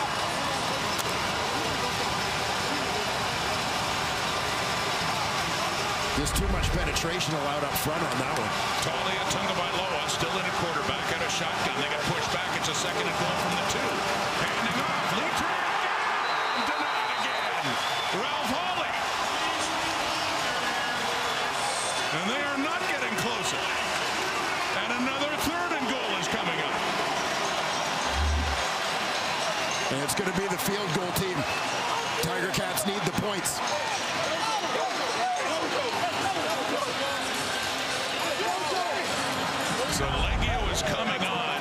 Just too much penetration allowed up front on that one. Talia Tagovailoa still in at quarterback at a shotgun. They get pushed back. It's a second and goal from the 2. Handing off. Litre again. Denied again. Ralph Hawley. And they are not getting closer. And another 3rd and goal is coming up. And it's going to be the field goal team. Tiger Cats need the points. So Leggio is coming on.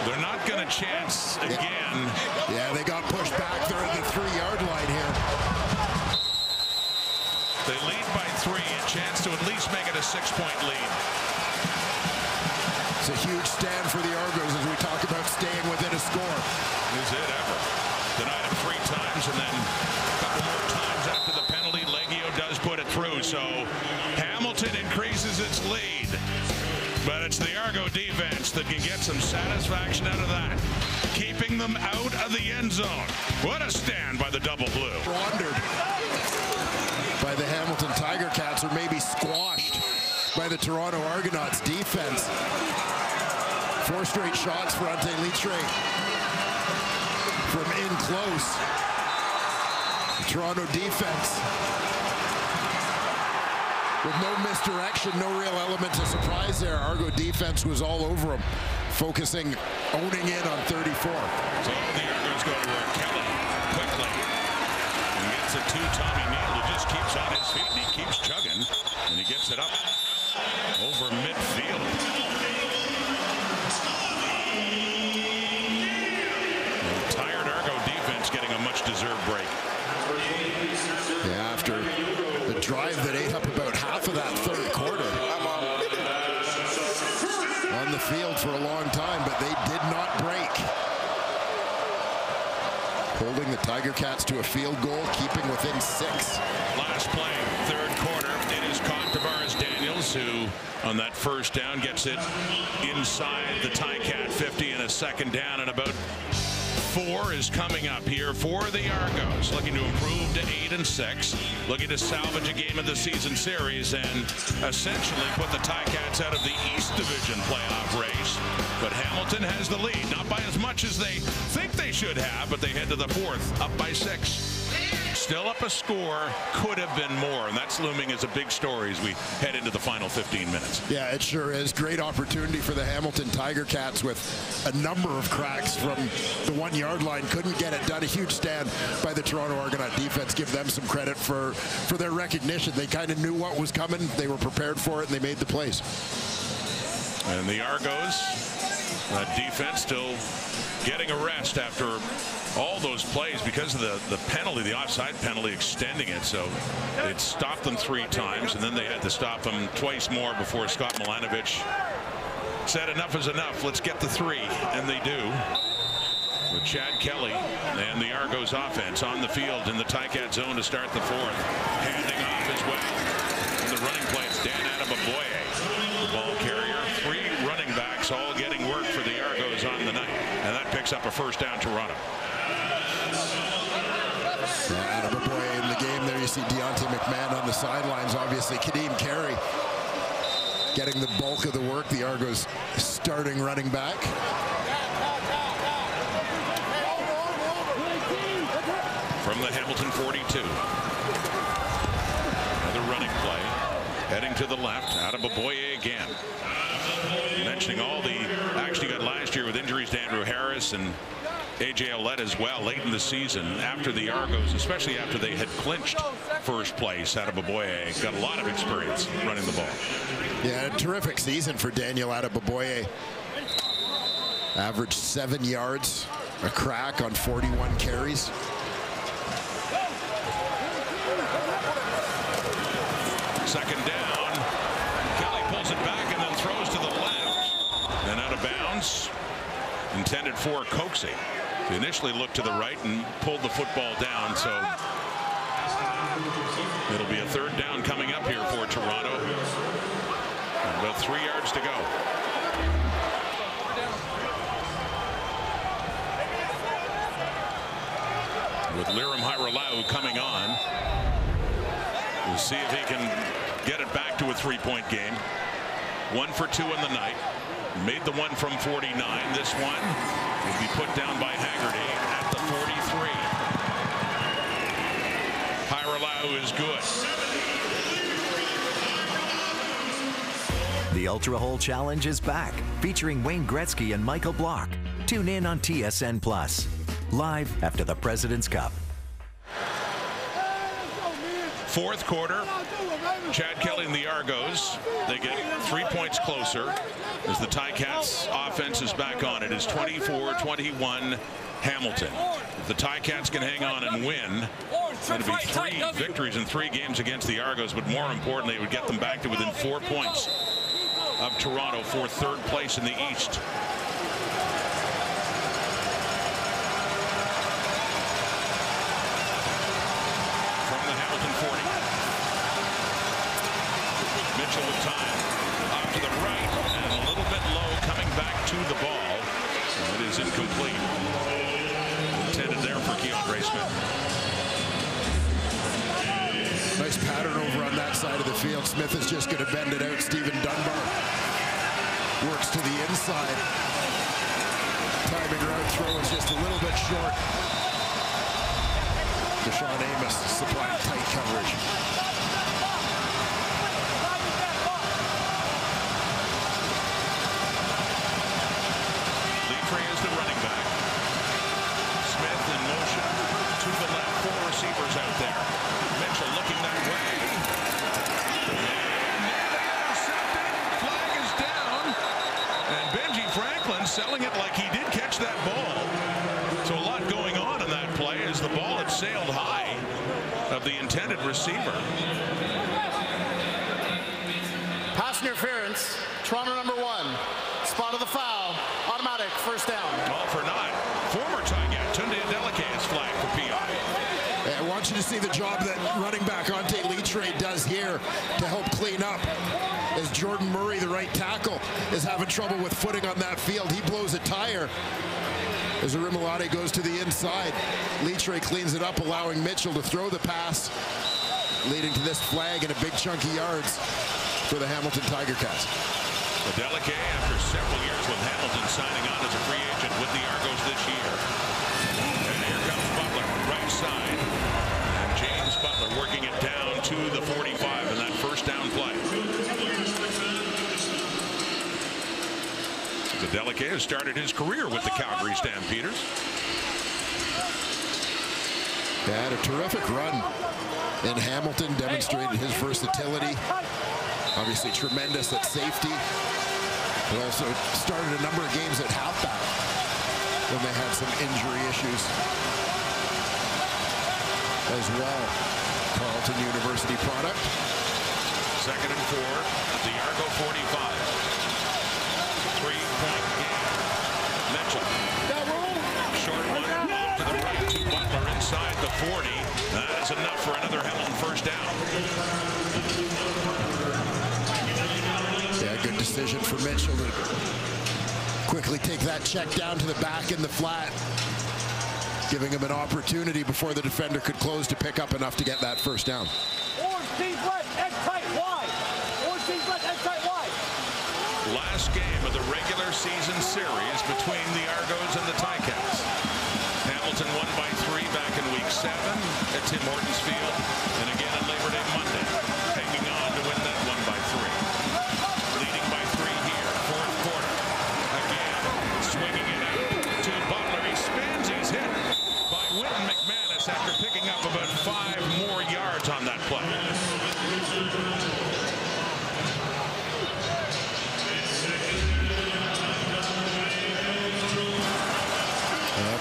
They're not going to chance again. Yeah, they got pushed back. They're at the 3-yard line here. They lead by 3. A chance to at least make it a 6-point lead. It's a huge stand for the Argos as we talk about staying within a score. Is it ever? Denied him 3 times, and then a couple more times after the penalty. Leggio does put it through. So Hamilton increases its lead. But it's the Argo defense that can get some satisfaction out of that. Keeping them out of the end zone. What a stand by the double blue. Wandered by the Hamilton Tiger Cats, or maybe squashed by the Toronto Argonauts defense. 4 straight shots for Ante Litre from in close. The Toronto defense with no misdirection, no real element of surprise there. Argo defense was all over him, focusing, owning in on 34. So the Argos go to Kelly quickly and gets it to Tommy Neal, who just keeps on his feet and he keeps chugging, and he gets it up over midfield. The tired Argo defense getting a much-deserved break. Yeah, after the drive that ate up about half of that 3rd quarter. On the field for a long time, but they did not break. holding the Tiger Cats to a field goal, keeping within 6. Last play, third quarter. It is caught to Daniels, who on that first down gets it inside the Ticat 50 and a second down, and about 4 is coming up here for the Argos, looking to improve to 8-6, looking to salvage a game of the season series and essentially put the Ticats out of the East Division playoff race. But Hamilton has the lead, not by as much as they think they should have, but they head to the 4th, up by 6. Still up a score, could have been more, and that's looming as a big story as we head into the final 15 minutes. Yeah, it sure is. Great opportunity for the Hamilton Tiger Cats with a number of cracks from the 1-yard line. Couldn't get it done. A huge stand by the Toronto Argonaut defense. Give them some credit for their recognition. They kind of knew what was coming. They were prepared for it, and they made the plays. And the Argos defense still getting a rest after all those plays because of the penalty, the offside penalty extending it. So it stopped them 3 times, and then they had to stop them twice more before Scott Milanovic said enough is enough. Let's get the 3, and they do. With Chad Kelly and the Argos offense on the field in the Ticat zone to start the 4th. Handing off as well. And the running play, it's Dan Adamaboye, the ball carrier. 3 running backs all getting work for the Argos on the night. And that picks up a first down, Toronto. Adamaboye in the game there. You see Deontay McMahon on the sidelines. Obviously, Kadeem Carey getting the bulk of the work. The Argos starting running back. From the Hamilton 42. Another running play. Heading to the left. Adamaboye again. Mentioning all the action he got last year with injuries to Andrew Harris and A.J. Ouellette as well late in the season after the Argos, especially after they had clinched first place. Adamaboye got a lot of experience running the ball. Yeah, a terrific season for Daniel Adamaboye. Averaged 7 yards, a crack on 41 carries. Second down. Kelly pulls it back and then throws to the left. And out of bounds. Intended for Coxey. He initially looked to the right and pulled the football down. So it'll be a third down coming up here for Toronto. And about 3 yards to go. With Liram Hairolau coming on. We'll see if he can get it back to a 3-point game. 1 for 2 in the night. Made the one from 49. This one will be put down by Haggerty at the 43. Hairolau is good. The Ultra Hole Challenge is back, featuring Wayne Gretzky and Michael Block. Tune in on TSN Plus, live after the President's Cup. Fourth quarter, Chad Kelly and the Argos, they get 3 points closer as the Ticats offense is back on. It is 24-21 Hamilton. If the Ticats can hang on and win, it'll be 3 victories in 3 games against the Argos, but more importantly, it would get them back to within 4 points of Toronto for 3rd place in the East. Mitchell with time. Off to the right and a little bit low coming back to the ball. It is incomplete. Intended there for Keandre Smith. Nice pattern over on that side of the field. Smith is just going to bend it out. Stephen Dunbar works to the inside. Timing route throw is just a little bit short. Deshaun Amos supplying tight coverage. Is the running back. Smith in motion to the left. 4 receivers out there. Mitchell looking that way. And intercepted. Flag is down. And Benji Franklin selling it like he did catch that ball. So a lot going on in that play as the ball had sailed high of the intended receiver. Pass interference. Toronto number 1. Spot of the foul. Automatic first down. All for naught. Former Tiger Tunde Adeleke is flagged. job that running back Ante Litre does here to help clean up. As Jordan Murray, the right tackle, is having trouble with footing on that field. He blows a tire as Arimolade goes to the inside. Litre cleans it up, allowing Mitchell to throw the pass, leading to this flag and a big chunk of yards for the Hamilton Tiger Cats. Adeleke, after several years with Hamilton, signing on as a free agent with the Argos this year. And here comes Butler, right side. And James Butler working it down to the 45 in that first down play. Adeleke has started his career with the Calgary Stampeders. Had a terrific run in Hamilton, demonstrated his versatility. Obviously tremendous at safety. He also started a number of games at halfback when they had some injury issues as well. Carleton University product. 2nd and 4 at the Argo 45. 3-point game. Mitchell. Short one off to the right to Butler inside the 40. That is enough for another Hamilton first down. Yeah, good decision for Mitchell to quickly take that check down to the back in the flat, giving him an opportunity before the defender could close to pick up enough to get that first down. Last game of the regular season series between the Argos and the Ticats. Hamilton won by 3 back in week 7 at Tim Hortons Field, and again on Labor Day Monday, hanging on to win that one by 3. Leading by 3 here, 4th quarter. Again, swinging it out to Butler. He spins, he's hit by Winton McManus after picking up about 5 more yards on that play.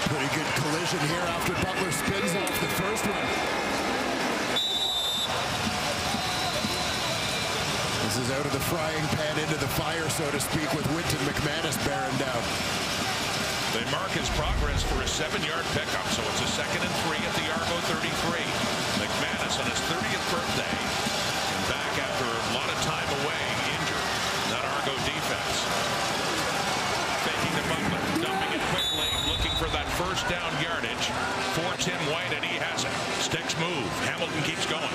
Pretty good collision here after Butler spins off the first one. This is out of the frying pan into the fire, so to speak, with Winton McManus bearing down. They mark his progress for a 7-yard pickup, so it's a 2nd and 3 at the Argo 33. McManus on his 30th birthday, and back after a lot of time away, injured. That Argo defense. Faking to Butler, dumping it quickly, looking for that first down yardage for Tim White, and he has it. Sticks move. Hamilton keeps going.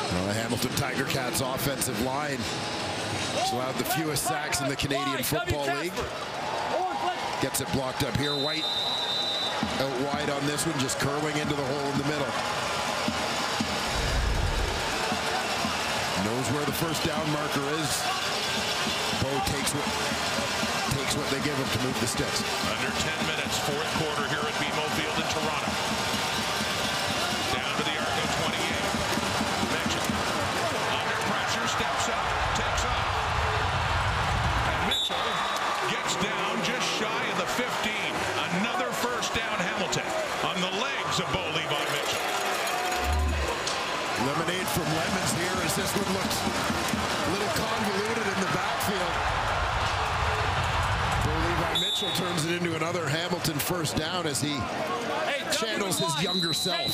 Well, the Hamilton Tiger Cats offensive line has allowed the fewest sacks in the Canadian Football League. Gets it blocked up here. White out wide on this one, just curling into the hole in the middle. Knows where the first down marker is. Bo takes what they give him to move the sticks. Under 10 minutes, 4th quarter here at BMO Field in Toronto. Down to the Argo 28. Mitchell under pressure, steps up, takes off. And Mitchell gets down just shy of the 15. Another first down Hamilton on the legs of Bo Levi Mitchell. Lemonade from Lemons here as this one looks a little convoluted in the backfield. Bo Levi Mitchell turns it into another Hamilton first down as he channels his younger self.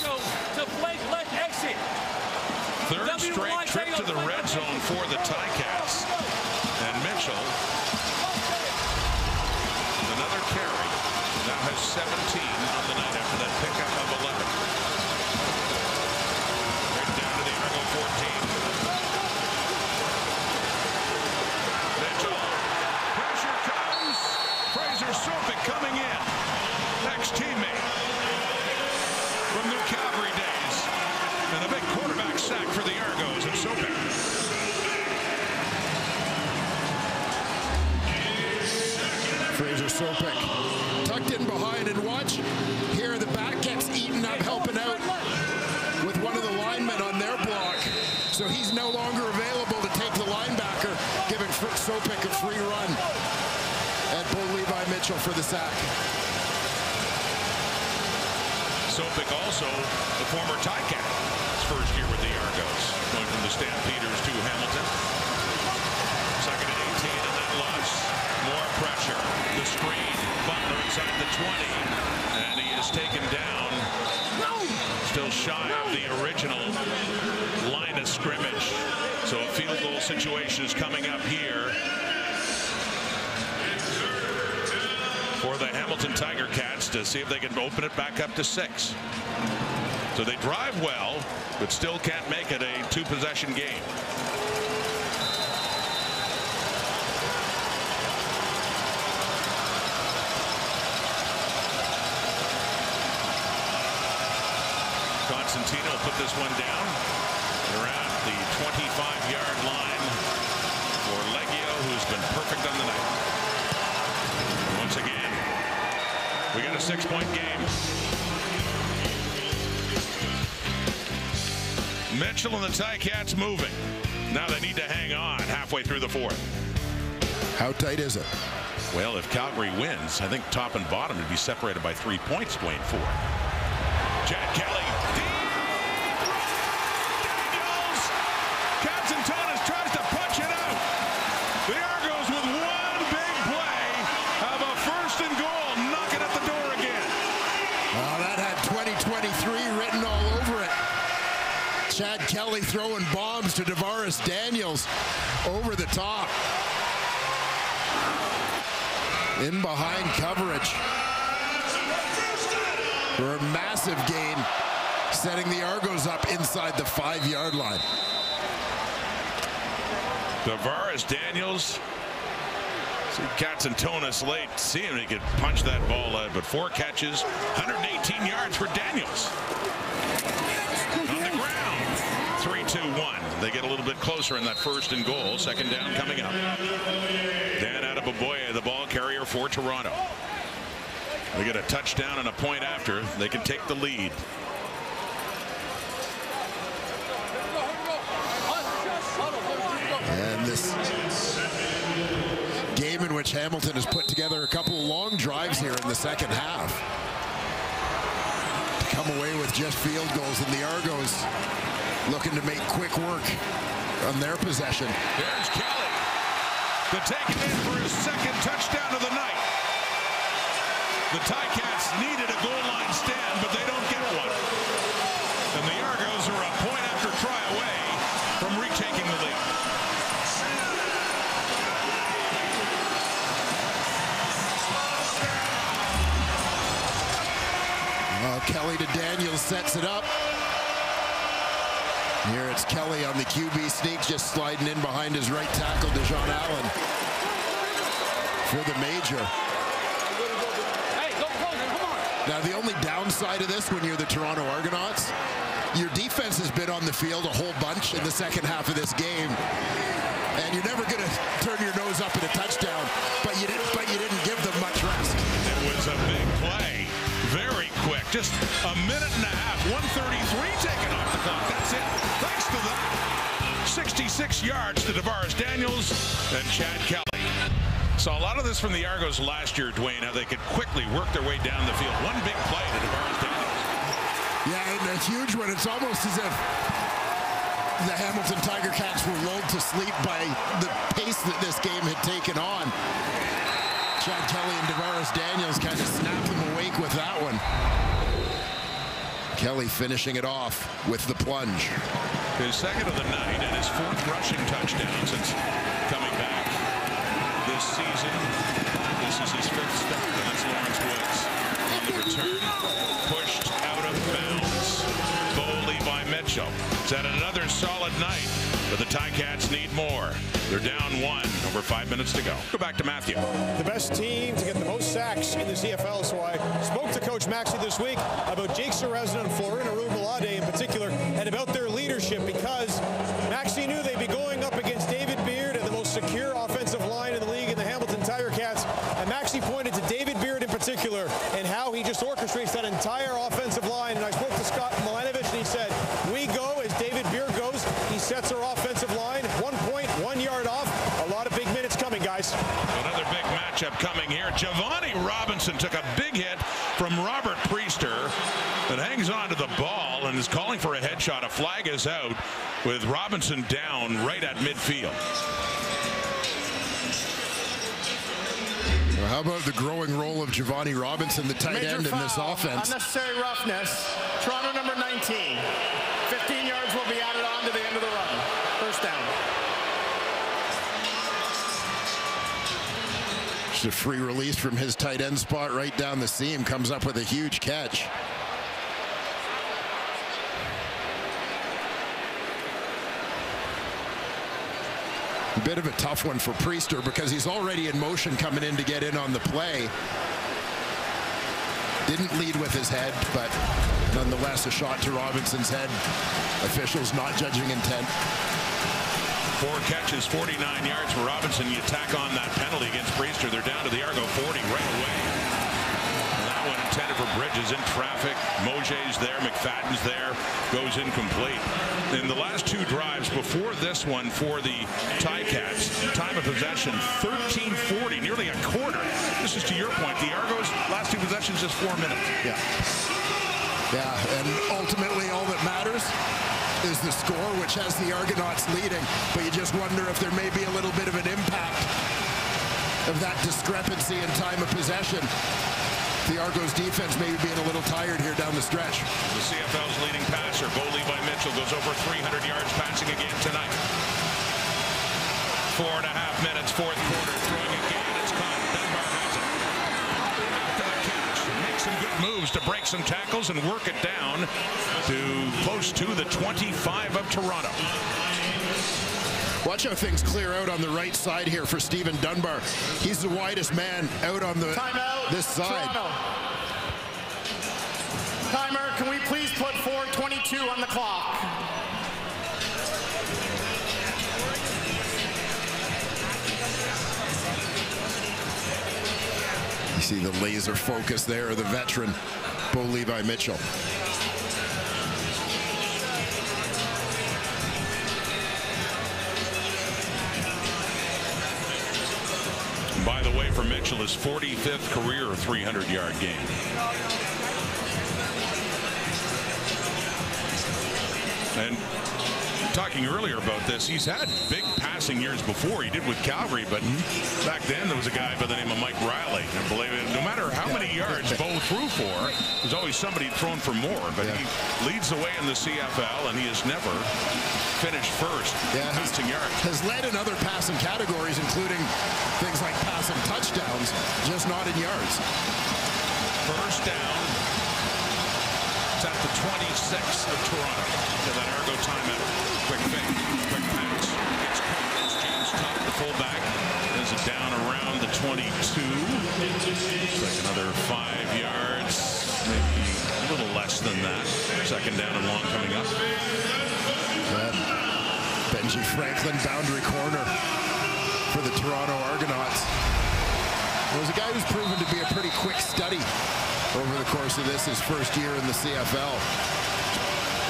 Third straight trip to the red zone for the Ticats. And Mitchell, another carry, now has 17 on the night after that pickup of 11. Right down to the Argo 14. Mitchell, pressure comes. Fraser Sopik coming in. Ex-teammate from the Calgary days. And a big quarterback sack for the Argos and Sopik. Fraser Sopik tucked in behind, and watch here, the back gets eaten up helping out with one of the linemen on their block. So he's no longer available to take the linebacker, giving Sopik a free run. And Bo Levi Mitchell for the sack. Sopik also the former Ticat. His first year with the Argos, going from the Stampeders to Hamilton. 2nd and 18 in that loss. More pressure. The screen. Butler inside the 20. field goal situation is coming up here for the Hamilton Tiger Cats to see if they can open it back up to 6. So they drive well, but still can't make it a 2-possession game. Constantino put this one down around the 25-yard line for Leggio, who's been perfect on the night. And once again, we got a 6-point game. Mitchell and the Ticats moving. Now they need to hang on halfway through the 4th. How tight is it? Well, if Calgary wins, I think top and bottom would be separated by 3 points, Dwayne Ford. Chad Kelly. Daniels. Katsantonis tries to punch it out. The Argos with one big play have a 1st and goal, knocking at the door again. Well, that had 2023 written all over it. Chad Kelly throwing bombs to Tavares Daniels over the top. In behind coverage for a massive gain, setting the Argos up inside the 5-yard line. Tavares Daniels. See Katsantonis late. See him, he could punch that ball out, but 4 catches, 118 yards for Daniels. On the ground, 3-2-1. They get a little bit closer in that 1st and goal. 2nd down coming up. Dan Adeboboye, the ball carrier for Toronto. They get a touchdown and a point after. They can take the lead. And this game in which Hamilton has put together a couple of long drives here in the 2nd half. To come away with just field goals, and the Argos looking to make quick work on their possession. There's Kelly to take it in for his 2nd touchdown of the night. The Ticats needed a goal line stand, but they don't get one. And the Argos are a point after try away from retaking the lead. Kelly to Daniels sets it up. Here it's Kelly on the QB sneak, just sliding in behind his right tackle, Dejon Allen, for the major. Now, the only downside of this when you're the Toronto Argonauts, your defense has been on the field a whole bunch in the 2nd half of this game. And you're never going to turn your nose up at a touchdown, but you didn't give them much rest. It was a big play. Very quick. Just a minute and a half. 1:33 taken off the clock. That's it. Thanks to that. 66 yards to Tavares Daniels and Chad Kelly. Saw a lot of this from the Argos last year, Dwayne, how they could quickly work their way down the field. One big play to Tavares Daniels. Yeah, and a huge one. It's almost as if the Hamilton Tiger Cats were lulled to sleep by the pace that this game had taken on. Chad Kelly and Tavares Daniels kind of snapped them awake with that one. Kelly finishing it off with the plunge. His 2nd of the night and his 4th rushing touchdown since coming back this season. This is his 5th start, and that's Lawrence Woods. On the return, pushed out of bounds. Bowley by Mitchell. It's had another solid night, but the Ticats need more. They're down 1, over 5 minutes to go. Go back to Matthew. The best team to get the most sacks in the CFL, so I spoke to Coach Maxey this week about Jake Serezna and Florina Rubalade in particular, and about their leadership, because Maxey knew they'd be going up against David Beard and the most secure offensive line in the league in the Hamilton Tiger Cats, and Maxey pointed to David Beard in particular and how he just orchestrates that entire offensive line. And I spoke to Scott Milanovich, and he said, we go as David Beard goes. He sets our offensive line 1 point, 1 yard off. A lot of big minutes coming, guys. Another big matchup coming here. Giovanni Robinson took a big hit from Robert Priester and hangs on to the ball and is calling for a headshot. A flag is out with Robinson down right at midfield. Well, how about the growing role of Giovanni Robinson, the tight end in this offense? Unnecessary roughness. Toronto number 19. 15 yards will be added on to the end of the run. 1st down. Just a free release from his tight end spot right down the seam. Comes up with a huge catch. A bit of a tough one for Priester because he's already in motion coming in to get in on the play. Didn't lead with his head, but nonetheless a shot to Robinson's head. Officials not judging intent. 4 catches, 49 yards for Robinson. You tack on that penalty against Priester. They're down to the Argo 40 right away. That one intended for Bridges in traffic. Mojay's there, McFadden's there, goes incomplete. In the last 2 drives before this one for the Ticats, time of possession 13:40, nearly a quarter. This is to your point. The Argos last 2 possessions just 4 minutes. Yeah. Yeah, and ultimately all that matters is the score, which has the Argonauts leading, but you just wonder if there may be a little bit of an impact of that discrepancy in time of possession. The Argos defense maybe being a little tired here down the stretch. The CFL's leading passer, Bo Levi Mitchell, goes over 300 yards passing again tonight. 4.5 minutes, 4th quarter, throwing again. It's caught. Dunbar has it. After the catch, makes some good moves to break some tackles and work it down to close to the 25 of Toronto. Watch how things clear out on the right side here for Stephen Dunbar. He's the widest man out on the this side. Toronto. Timer, can we please put 4:22 on the clock? You see the laser focus there of the veteran, Bo Levi Mitchell. By the way, for Mitchell, his 45th career 300-yard game. And talking earlier about this, he's had big passing years before. He did with Calgary, but back then there was a guy by the name of Mike Riley. And believe it, no matter how many yards Bo threw for, there's always somebody thrown for more. But he leads the way in the CFL, and he has never finished first passing yards. Has led in other passing categories, including things like passing touchdowns, just not in yards. First down. It's at the 26 of Toronto. To that Argo timeout. Quick fake, quick pass. Gets caught. It's James Tuck, the fullback. Is it down around the 22? It's like another 5 yards, maybe a little less than that. Second down and long coming up. Benji Franklin, boundary corner for the Toronto Argonauts. It was a guy who's proven to be a pretty quick study over the course of his first year in the CFL.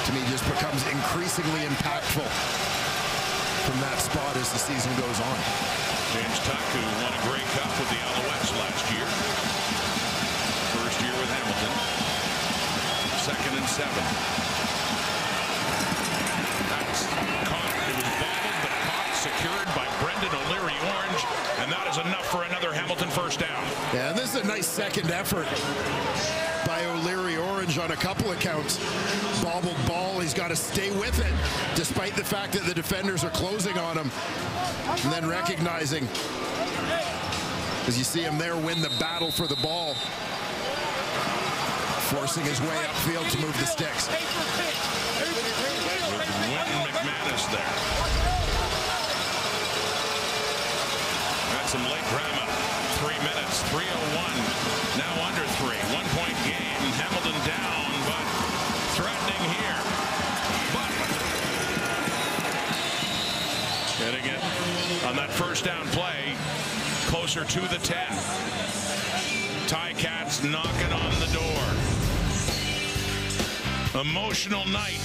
To me, just becomes increasingly impactful from that spot as the season goes on. James Tuck, who won a Grey Cup with the Alouettes last year. First year with Hamilton. 2nd and 7. That's caught. It was bobbled, but caught, secured by Brendan O'Leary-Orange, and that is enough for another Hamilton first down. Yeah, and this is a nice second effort by O'Leary-Orange on a couple of counts. Bobbled ball, he's got to stay with it, despite the fact that the defenders are closing on him. And then recognizing, as you see him there, win the battle for the ball. Forcing his way upfield to move the sticks. With Wynton McManus there. That's some late drama. 3 minutes, 3:01. Now under 3. 1-point game. Hamilton down, but threatening here. Butler getting it on that first down play, closer to the 10. Ticats knocking on the door. Emotional night.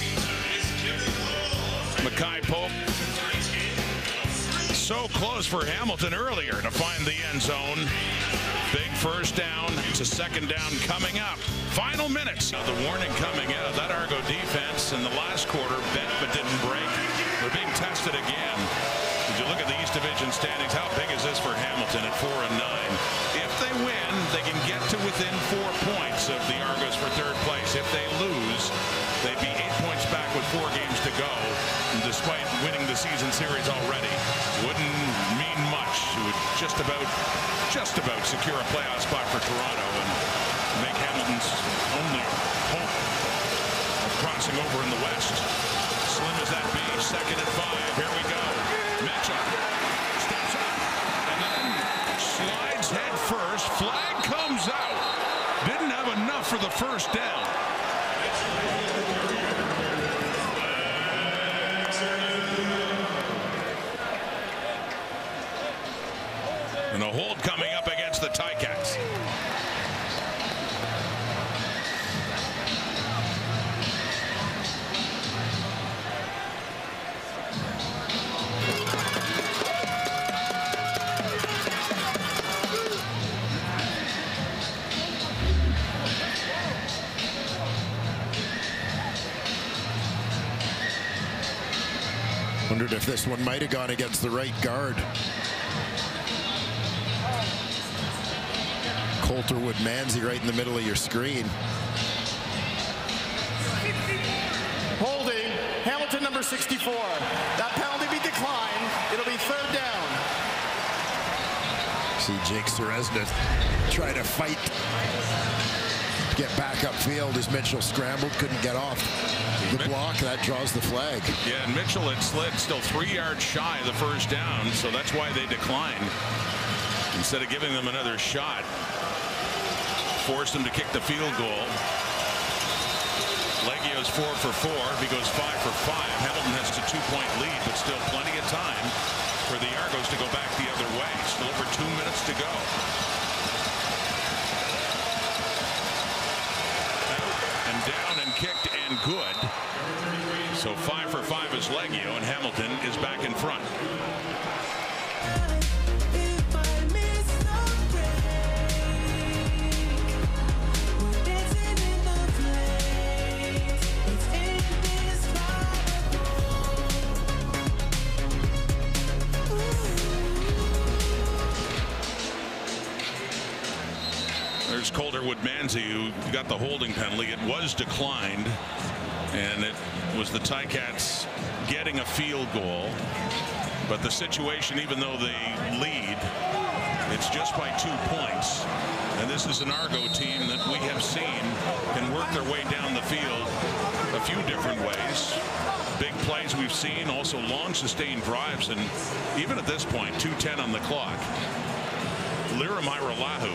Mackay Pope so close for Hamilton earlier to find the end zone. Big first down. It's a second down coming up. Final minutes. Now the warning coming out. That Argo defense in the last quarter bent but didn't break. They're being tested again. Did you look at the East Division standings? How big is this for Hamilton at 4-9? If they win, they can get to within 4 points of the Argos for third place. If they lose, they'd be 8 points back with 4 games to go. And despite winning the season series already, wouldn't mean much. It would just about just about secure a playoff spot for Toronto and make Hamilton's only hope of crossing over in the West slim as that be. 2nd and 5. Here we go. Mitchell steps up and then slides head first. Flag comes out. Didn't have enough for the first down. And a hold coming up against the Ticats. Wondered if this one might have gone against the right guard. Coulterwood-Manzi right in the middle of your screen. Holding, Hamilton number 64. That penalty be declined. It'll be 3rd down. See Jake Seresna try to fight to get back upfield as Mitchell scrambled, couldn't get off the block. That draws the flag. Yeah, and Mitchell had slid still 3 yards shy of the first down, so that's why they declined. Instead of giving them another shot, forced them to kick the field goal. Leggio's 4 for 4. He goes 5 for 5. Hamilton has a 2-point lead, but still plenty of time for the Argos to go back the other way. Still over 2 minutes to go. Out and down and kicked and good. So 5 for 5 is Leggio, and Hamilton is back in front. There's Coulterwood-Manzi, who got the holding penalty. It was declined, and it was the Ticats getting a field goal. But the situation, even though they lead, it's just by 2 points. And this is an Argo team that we have seen can work their way down the field a few different ways. Big plays we've seen, also long sustained drives, and even at this point, 2:10 on the clock. Lirimirolahu,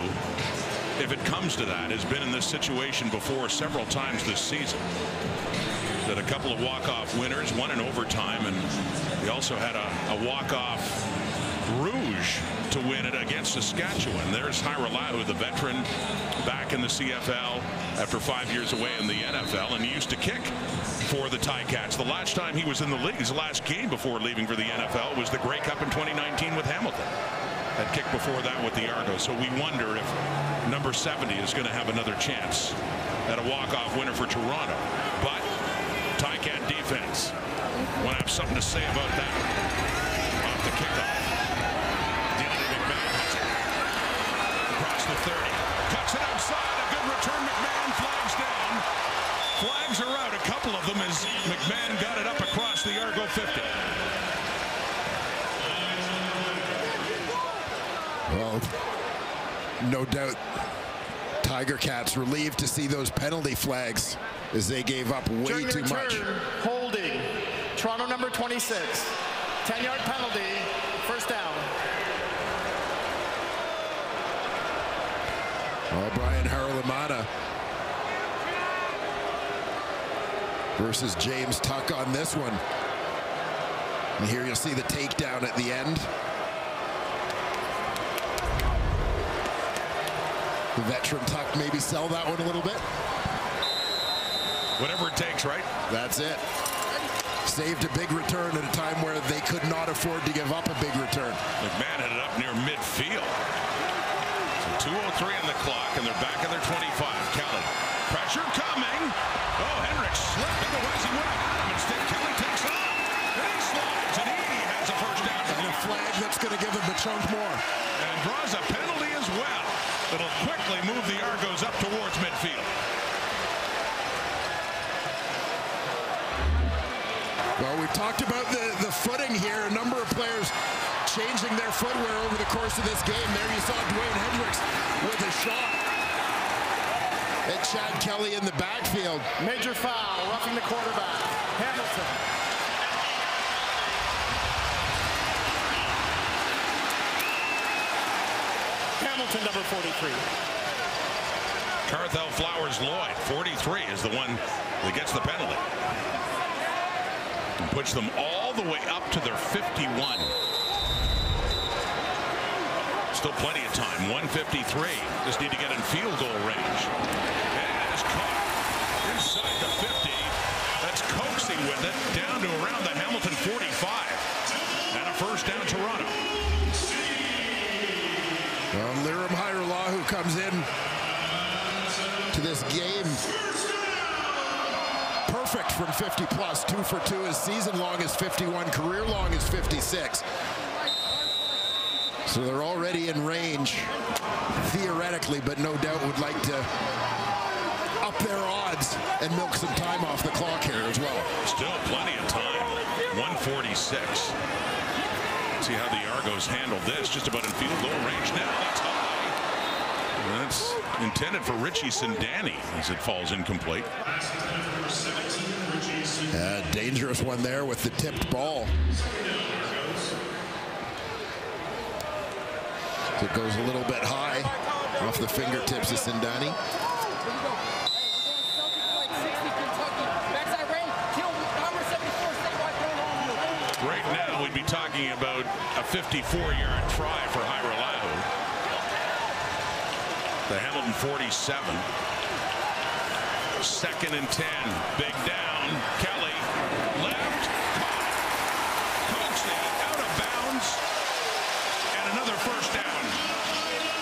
if it comes to that, has been in this situation before several times this season. That a couple of walk-off winners, one in overtime, and he also had a walk-off Rouge to win it against Saskatchewan. There's Hairolahu, the veteran, back in the CFL after 5 years away in the NFL, and he used to kick for the Ticats. The last time he was in the league, his last game before leaving for the NFL, was the Grey Cup in 2019 with Hamilton. Had kicked before that with the Argos. So we wonder if number 70 is going to have another chance at a walk-off winner for Toronto. But Ticat defense want to have something to say about that. Off the kickoff. McMahon has it. Across the 30. Cuts it outside. A good return. McMahon flags down. Flags are out. A couple of them as McMahon got it up across the Argo 50. Well, no doubt Tiger Cats relieved to see those penalty flags as they gave up way too much. Holding, Toronto number 26. 10-yard penalty, 1st down. Well, Brian Haralimana versus James Tuck on this one. And here you'll see the takedown at the end. The veteran Tuck maybe sell that one a little bit. Whatever it takes, right? That's it. Saved a big return at a time where they could not afford to give up a big return. McMahon had it up near midfield. So 2:03 on the clock, and they're back at their 25. Kelly, pressure coming. Oh, Henrik slipped. Otherwise, he would have had him. Instead, Kelly takes off. And he slides, and he has a first down. And a flag that's going to give him a chunk more. And draws a penalty as well. It'll quickly move the Argos up towards midfield. Well, we've talked about the footing here. A number of players changing their footwear over the course of this game. There you saw Dwayne Hendricks with a shot at Chad Kelly in the backfield. Major foul, roughing the quarterback. Hamilton. Hamilton, number 43. Carthel Flowers Lloyd, 43, is the one that gets the penalty. And puts them all the way up to their 51. Still plenty of time. 1:53. Just need to get in field goal range. And it is caught inside the 50. That's coaxing with it down to around the Hamilton 45. And a first down, Toronto. Well, Liram Hajrullahu comes in to this game perfect from 50 plus. 2 for 2. His season long is 51. Career long is 56. So they're already in range, theoretically, but no doubt would like to up their odds and milk some time off the clock here as well. Still plenty of time. 1:46. See how the Argos handle this. Just about in field goal range now. That's high. And that's intended for Richie Sindani as it falls incomplete. Dangerous one there with the tipped ball. It goes a little bit high off the fingertips of Sindani. Right now we'd be talking about a 54-yard try for Hajrullahu. The Hamilton 47. 2nd and 10. Big down. Kelly left. Coaxing out of bounds. And another first down.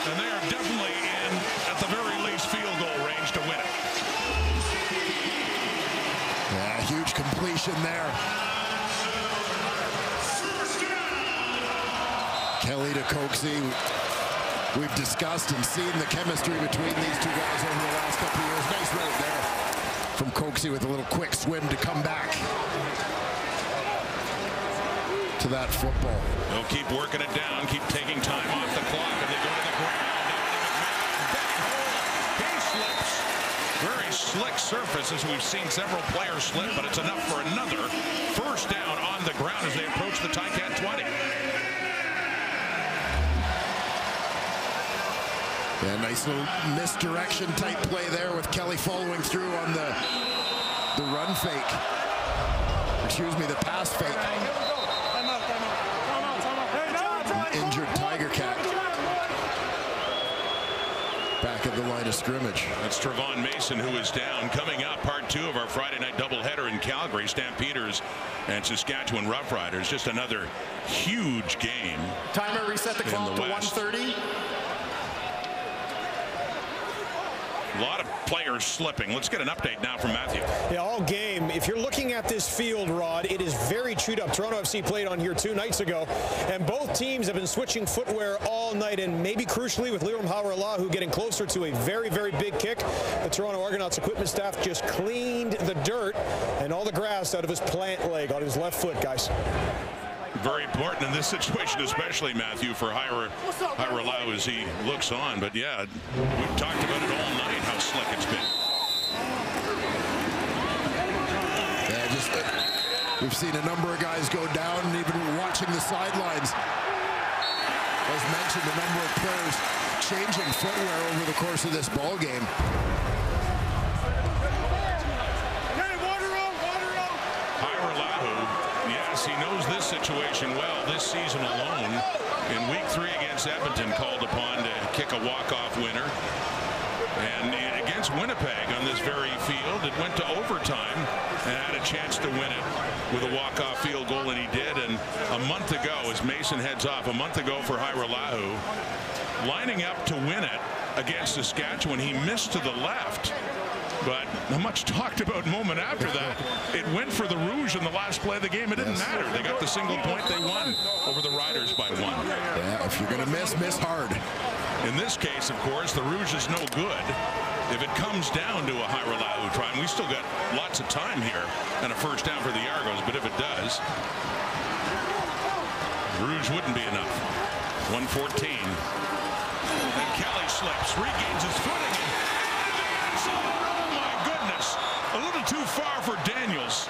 And they are definitely in, at the very least, field goal range to win it. Yeah, huge completion there. Kelly to Coxey. We've discussed and seen the chemistry between these two guys over the last couple of years. Nice route there from Coxey with a little quick swim to come back to that football. They'll keep working it down, keep taking time off the clock, and they go to the ground. He slips. Very slick surface, as we've seen several players slip, but it's enough for another first down on the ground as they approach the Ticat 20. Yeah, nice little misdirection type play there with Kelly following through on the run fake. Excuse me, the pass fake. Injured Tiger Cat. Back at the line of scrimmage. That's Trevon Mason, who is down. Coming up, part 2 of our Friday night doubleheader in Calgary. Stampeders and Saskatchewan Roughriders. Just another huge game. Timer reset the clock to 1:30. A lot of players slipping. Let's get an update now from Matthew. Yeah, all game. If you're looking at this field, Rod, it is very chewed up. Toronto FC played on here 2 nights ago, and both teams have been switching footwear all night, and maybe crucially with Liram Hajrullahu getting closer to a very, very big kick. The Toronto Argonauts equipment staff just cleaned the dirt and all the grass out of his plant leg on his left foot, guys. Very important in this situation, especially, Matthew, for Hajrullahu as he looks on. But, yeah, we've talked about it all night, how slick it's been. Yeah, just we've seen a number of guys go down, and even watching the sidelines. As mentioned, a number of players changing footwear over the course of this ball game. He knows this situation well. This season alone, in week 3 against Edmonton, called upon to kick a walk-off winner. And against Winnipeg on this very field, it went to overtime and had a chance to win it with a walk-off field goal, and he did. And a month ago, as Mason heads off, a month ago for Hajrullahu, lining up to win it against Saskatchewan, he missed to the left. But a much talked about moment after that, it went for the Rouge in the last play of the game. It didn't matter. They got the single point. They won over the Riders by 1. Yeah, if you're going to miss hard. In this case, of course, the Rouge is no good if it comes down to a Hajrullahu try. And we still got lots of time here and a first down for the Argos. But if it does, Rouge wouldn't be enough. 114. And Kelly slips, regains his footing. Oh my goodness. A little too far for Daniels.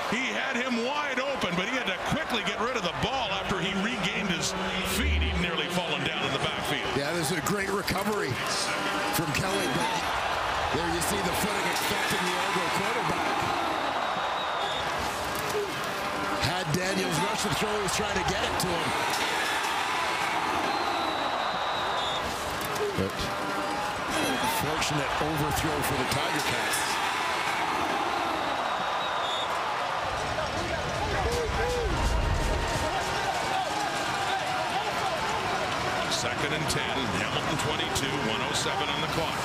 He had him wide open, but he had to quickly get rid of the ball after he regained his feet. He'd nearly fallen down in the backfield. Yeah, there's a great recovery from Kelly, but there you see the footing expecting the Argo quarterback. Had Daniels rush the throw, he was trying to get it to him. But fortunate overthrow for the Tiger Cats. Second and 10, Hamilton 22, 107 on the clock.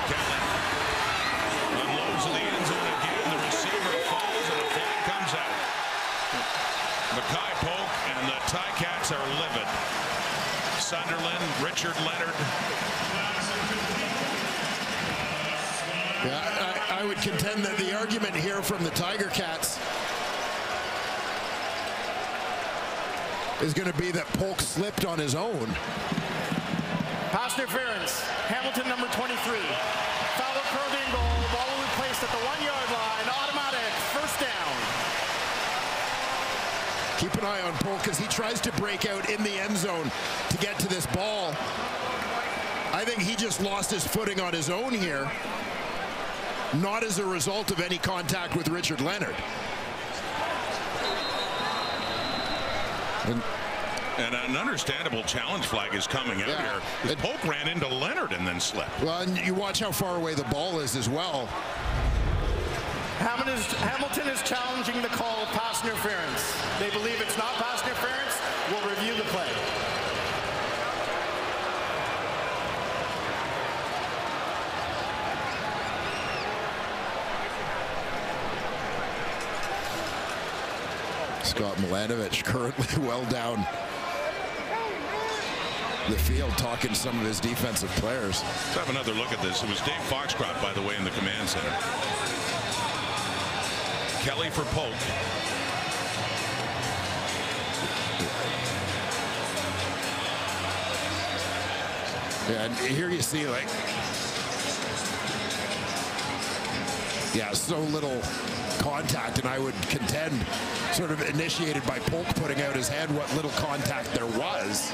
Kelly unloads in the end zone again. The receiver falls and a flag comes out. Mackay Polk and the Ticats are livid. Sunderland, Richard Leonard. Yeah, I would contend that the argument here from the Tiger Cats is going to be that Polk slipped on his own. Pass interference. Hamilton, number 23. Foul curving goal. Ball will be placed at the 1-yard line. Automatic first down. Keep an eye on Polk as he tries to break out in the end zone to get to this ball. I think he just lost his footing on his own here, not as a result of any contact with Richard Leonard. And an understandable challenge flag is coming out here. Polk ran into Leonard and then slipped. Well, and you watch how far away the ball is as well. Hamilton is challenging the call of pass interference. They believe it's not pass interference. We'll review the play. Scott Milanovic currently well down the field talking to some of his defensive players. Let's have another look at this. It was Dave Foxcroft, by the way, in the command center. Kelly for Polk. Yeah, and here you see, like, yeah, so little contact, and I would contend sort of initiated by Polk putting out his hand what little contact there was.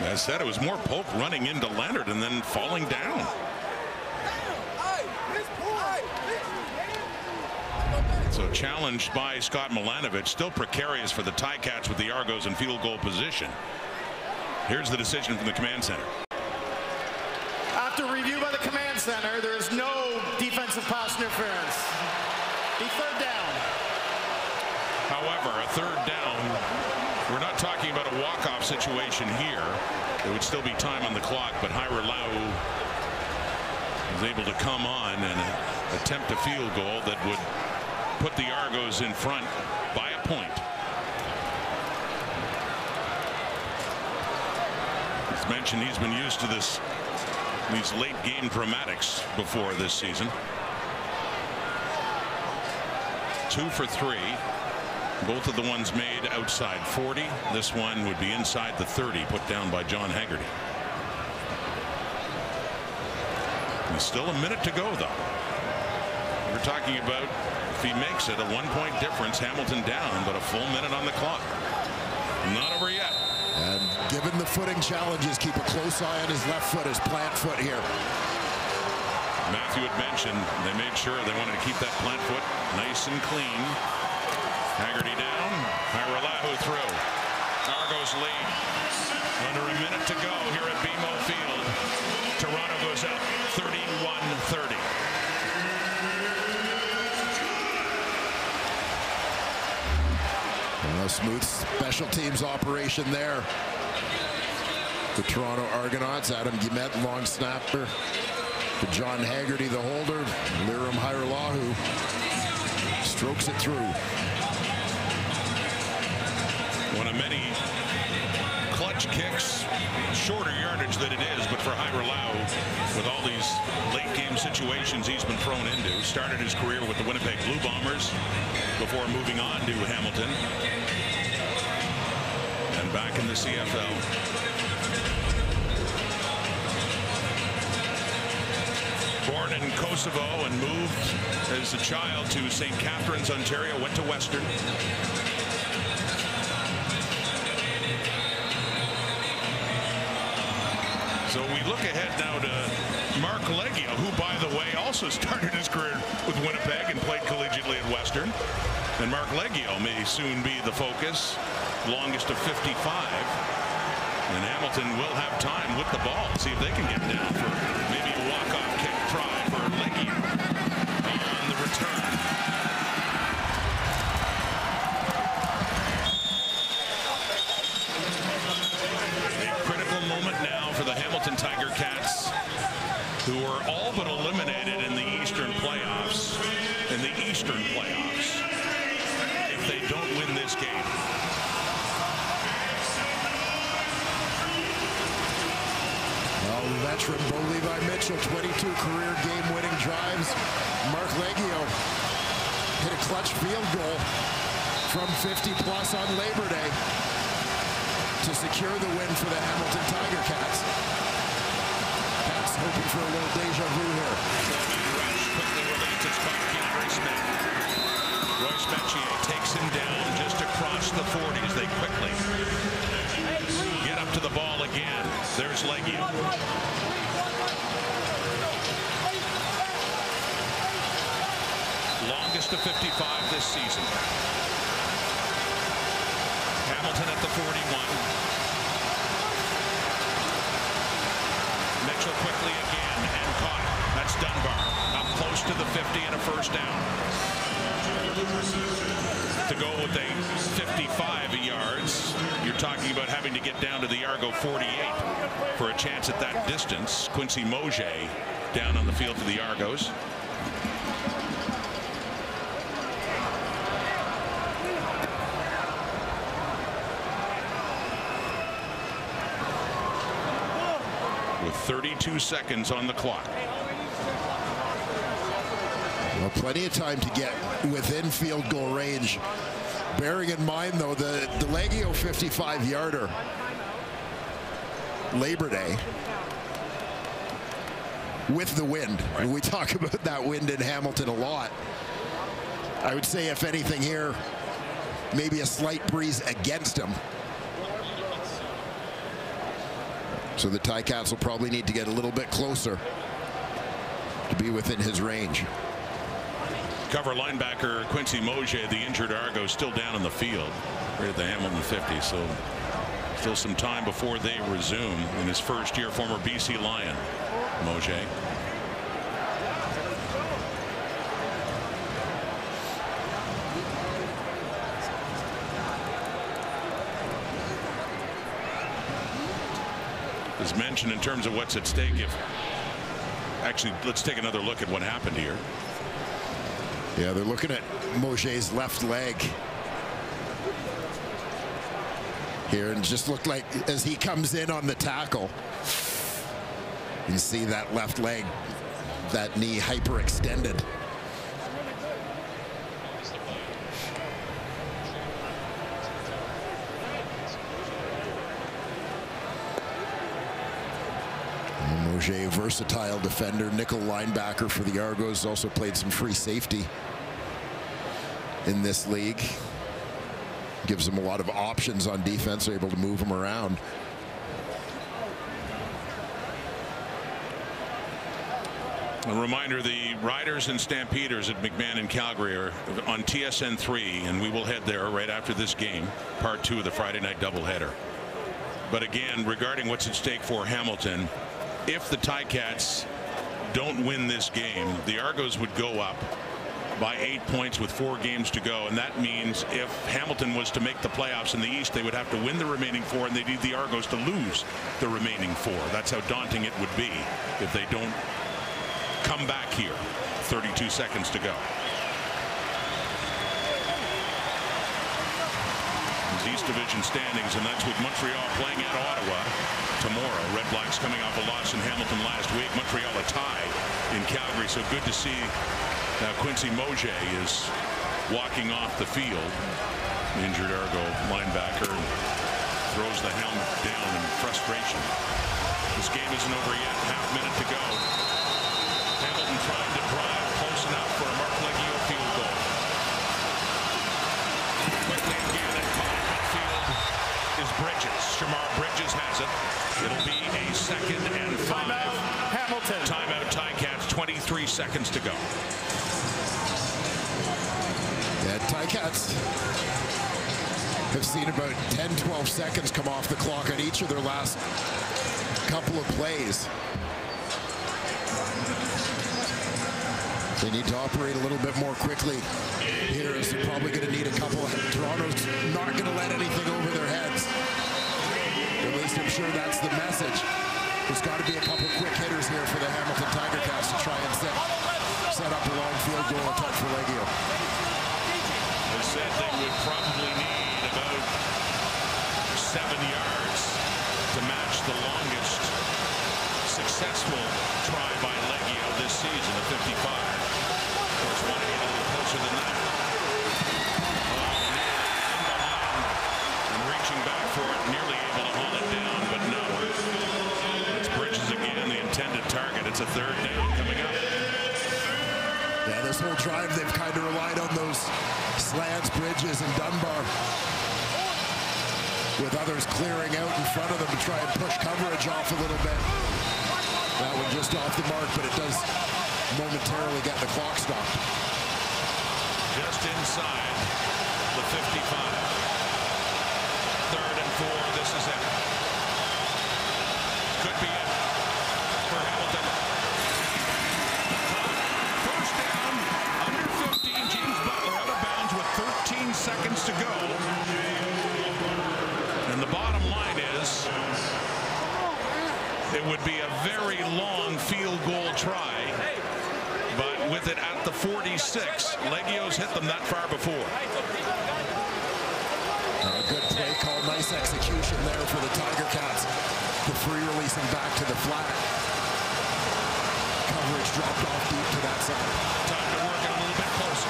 As I said, it was more Polk running into Leonard and then falling down. So challenged by Scott Milanovic, still precarious for the Ticats with the Argos in field goal position. Here's the decision from the command center. After review by the command center, there is no defensive pass interference. The third down. However, a third down, we're not talking about a walk-off situation here. There would still be time on the clock, but Hyra Lau was able to come on and attempt a field goal that would put the Argos in front by a point. As mentioned, he's been used to these late game dramatics before this season. 2 for 3. Both of the ones made outside 40. This one would be inside the 30, put down by John Haggerty. There's still a minute to go, though. We're talking about, if he makes it, a 1-point difference. Hamilton down, but a full minute on the clock. Not over yet. And given the footing challenges, keep a close eye on his left foot, his plant foot here. Matthew had mentioned they made sure they wanted to keep that plant foot nice and clean. Haggerty down. Hyralahu through. Argos lead. Under a minute to go here at BMO Field. Toronto goes up 31-30. A smooth special teams operation there. The Toronto Argonauts, Adam Guillemette, long snapper. To John Haggerty, the holder. Liram Hyralahu strokes it through. One of many clutch kicks, shorter yardage than it is, but for Hyralau, with all these these late game situations he's been thrown into. Started his career with the Winnipeg Blue Bombers before moving on to Hamilton and back in the CFL. Born in Kosovo and moved as a child to St. Catharines, Ontario, went to Western. So we look ahead now to Mark Leggio, who, by the way, also started his career with Winnipeg and played collegiately at Western. And Mark Leggio may soon be the focus, longest of 55. And Hamilton will have time with the ball. See if they can get down for maybe a walk-off kick try for Leggio on the return. For the Hamilton Tiger Cats, who are all but eliminated in the Eastern playoffs, if they don't win this game. Well, veteran Bo Levi Mitchell, 22 career game-winning drives. Mark Leggio hit a clutch field goal from 50-plus on Labor Day to secure the win for the Hamilton Tiger Cats. Cats hoping for a little deja vu here. Quickly releases Royce Metier takes him down just across the 40s. They quickly get up to the ball again. There's Leggio. Longest of 55 this season. Hamilton at the 41. Mitchell quickly again and caught it. That's Dunbar up close to the 50 and a first down. To go with a 55 yards, you're talking about having to get down to the Argo 48 for a chance at that distance. Quincy Mosier down on the field for the Argos. With 32 seconds on the clock. Well, plenty of time to get within field goal range. Bearing in mind, though, the Leggio 55-yarder Labor Day with the wind. Right. We talk about that wind in Hamilton a lot. I would say, if anything here, maybe a slight breeze against him. So the Ticats will probably need to get a little bit closer to be within his range. Cover linebacker Quincy Mosier, the injured Argo, still down in the field right at the Hamilton 50. So still some time before they resume. In his first year, former BC Lion, Mosier. As mentioned, in terms of what's at stake, actually, let's take another look at what happened here. Yeah, they're looking at Mosier's left leg here, and just looked like as he comes in on the tackle, you see that left leg, that knee hyperextended. Mosier, versatile defender, nickel linebacker for the Argos, also played some free safety in this league. Gives them a lot of options on defense, they're able to move them around. A reminder, the Riders and Stampeders at McMahon and Calgary are on TSN 3, and we will head there right after this game, part 2 of the Friday night doubleheader. But again, regarding what's at stake for Hamilton, if the Ticats don't win this game, the Argos would go up by 8 points with 4 games to go, and that means if Hamilton was to make the playoffs in the East, they would have to win the remaining 4, and they need the Argos to lose the remaining 4. That's how daunting it would be if they don't come back here. 32 seconds to go. East Division standings, and that's with Montreal playing at Ottawa tomorrow. Red Blacks coming off a loss in Hamilton last week. Montreal a tie in Calgary, so good to see Quincy Mosier is walking off the field. Injured Argo linebacker throws the helmet down in frustration. This game isn't over yet. Half minute to go. Hamilton trying to drive close enough for a Mark Leggio field goal. Quickly again at midfield is Bridges. Shamar Bridges has it. It'll be a 2nd and 5. Timeout, Hamilton. Timeout, Ticats. 23 seconds to go. Yeah, Ticats have seen about 10-12 seconds come off the clock on each of their last couple of plays. They need to operate a little bit more quickly here, as they're probably going to need a couple. Toronto's not going to let anything over their heads. At least I'm sure that's the message. There's got to be a couple quick hitters here for the Hamilton Tiger Cats to try and set up a long field goal attempt for Leggio. They said they would probably need about 7 yards to match the longest successful try by Leggio this season at 55. Of course, want to get a little closer than that. And reaching back for it, nearly able to haul it down, but no. It's Bridges again, the intended target. It's a 3rd down coming up. Yeah, this whole drive they've kind of relied on those slants, Bridges, and Dunbar, with others clearing out in front of them to try and push coverage off a little bit. That one just off the mark, but it does momentarily get the clock stopped. Just inside the 55. 3rd and 4. This is it. Could be it for Hamilton. First down, under 15. James Butler out of bounds with 13 seconds to go. And the bottom line is, it would be a very long field goal try, but with it at the 46, Leggio's hit them that far before. Good play call, nice execution there for the Tiger Cats. The free releasing back to the flat. Coverage dropped off deep to that side. Time to work it a little bit closer.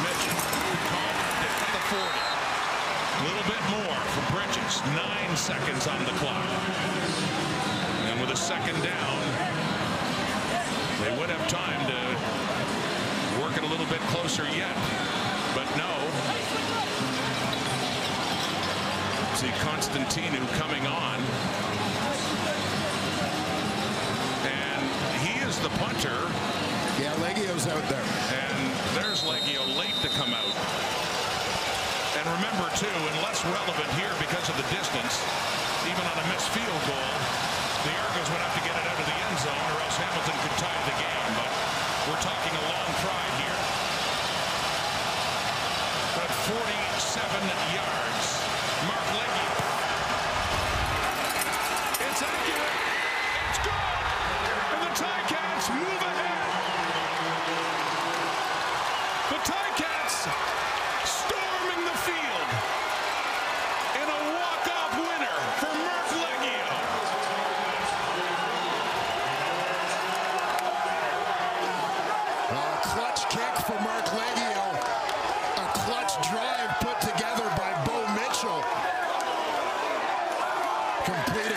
Mitchell called down at the 40. A little bit more for Bridges. 9 seconds on the clock. And with a 2nd down, they would have time to work it a little bit closer yet. But no. See Constantinu coming on. And he is the punter. Yeah, Leggio's out there. And there's Leggio late to come out. And remember, too, and less relevant here because of the distance, even on a missed field goal, the Argos would have to get it out of the end zone, or else Hamilton could tie the game. But we're talking a long try here. But 47 yards. Mark Leggio. It's accurate. It's good. And the Ticats move ahead. The Ticats storming the field in a walk-off winner for Mark Leggio. A clutch kick for Mark Leggio. A clutch drive put together by Bo Mitchell. Completed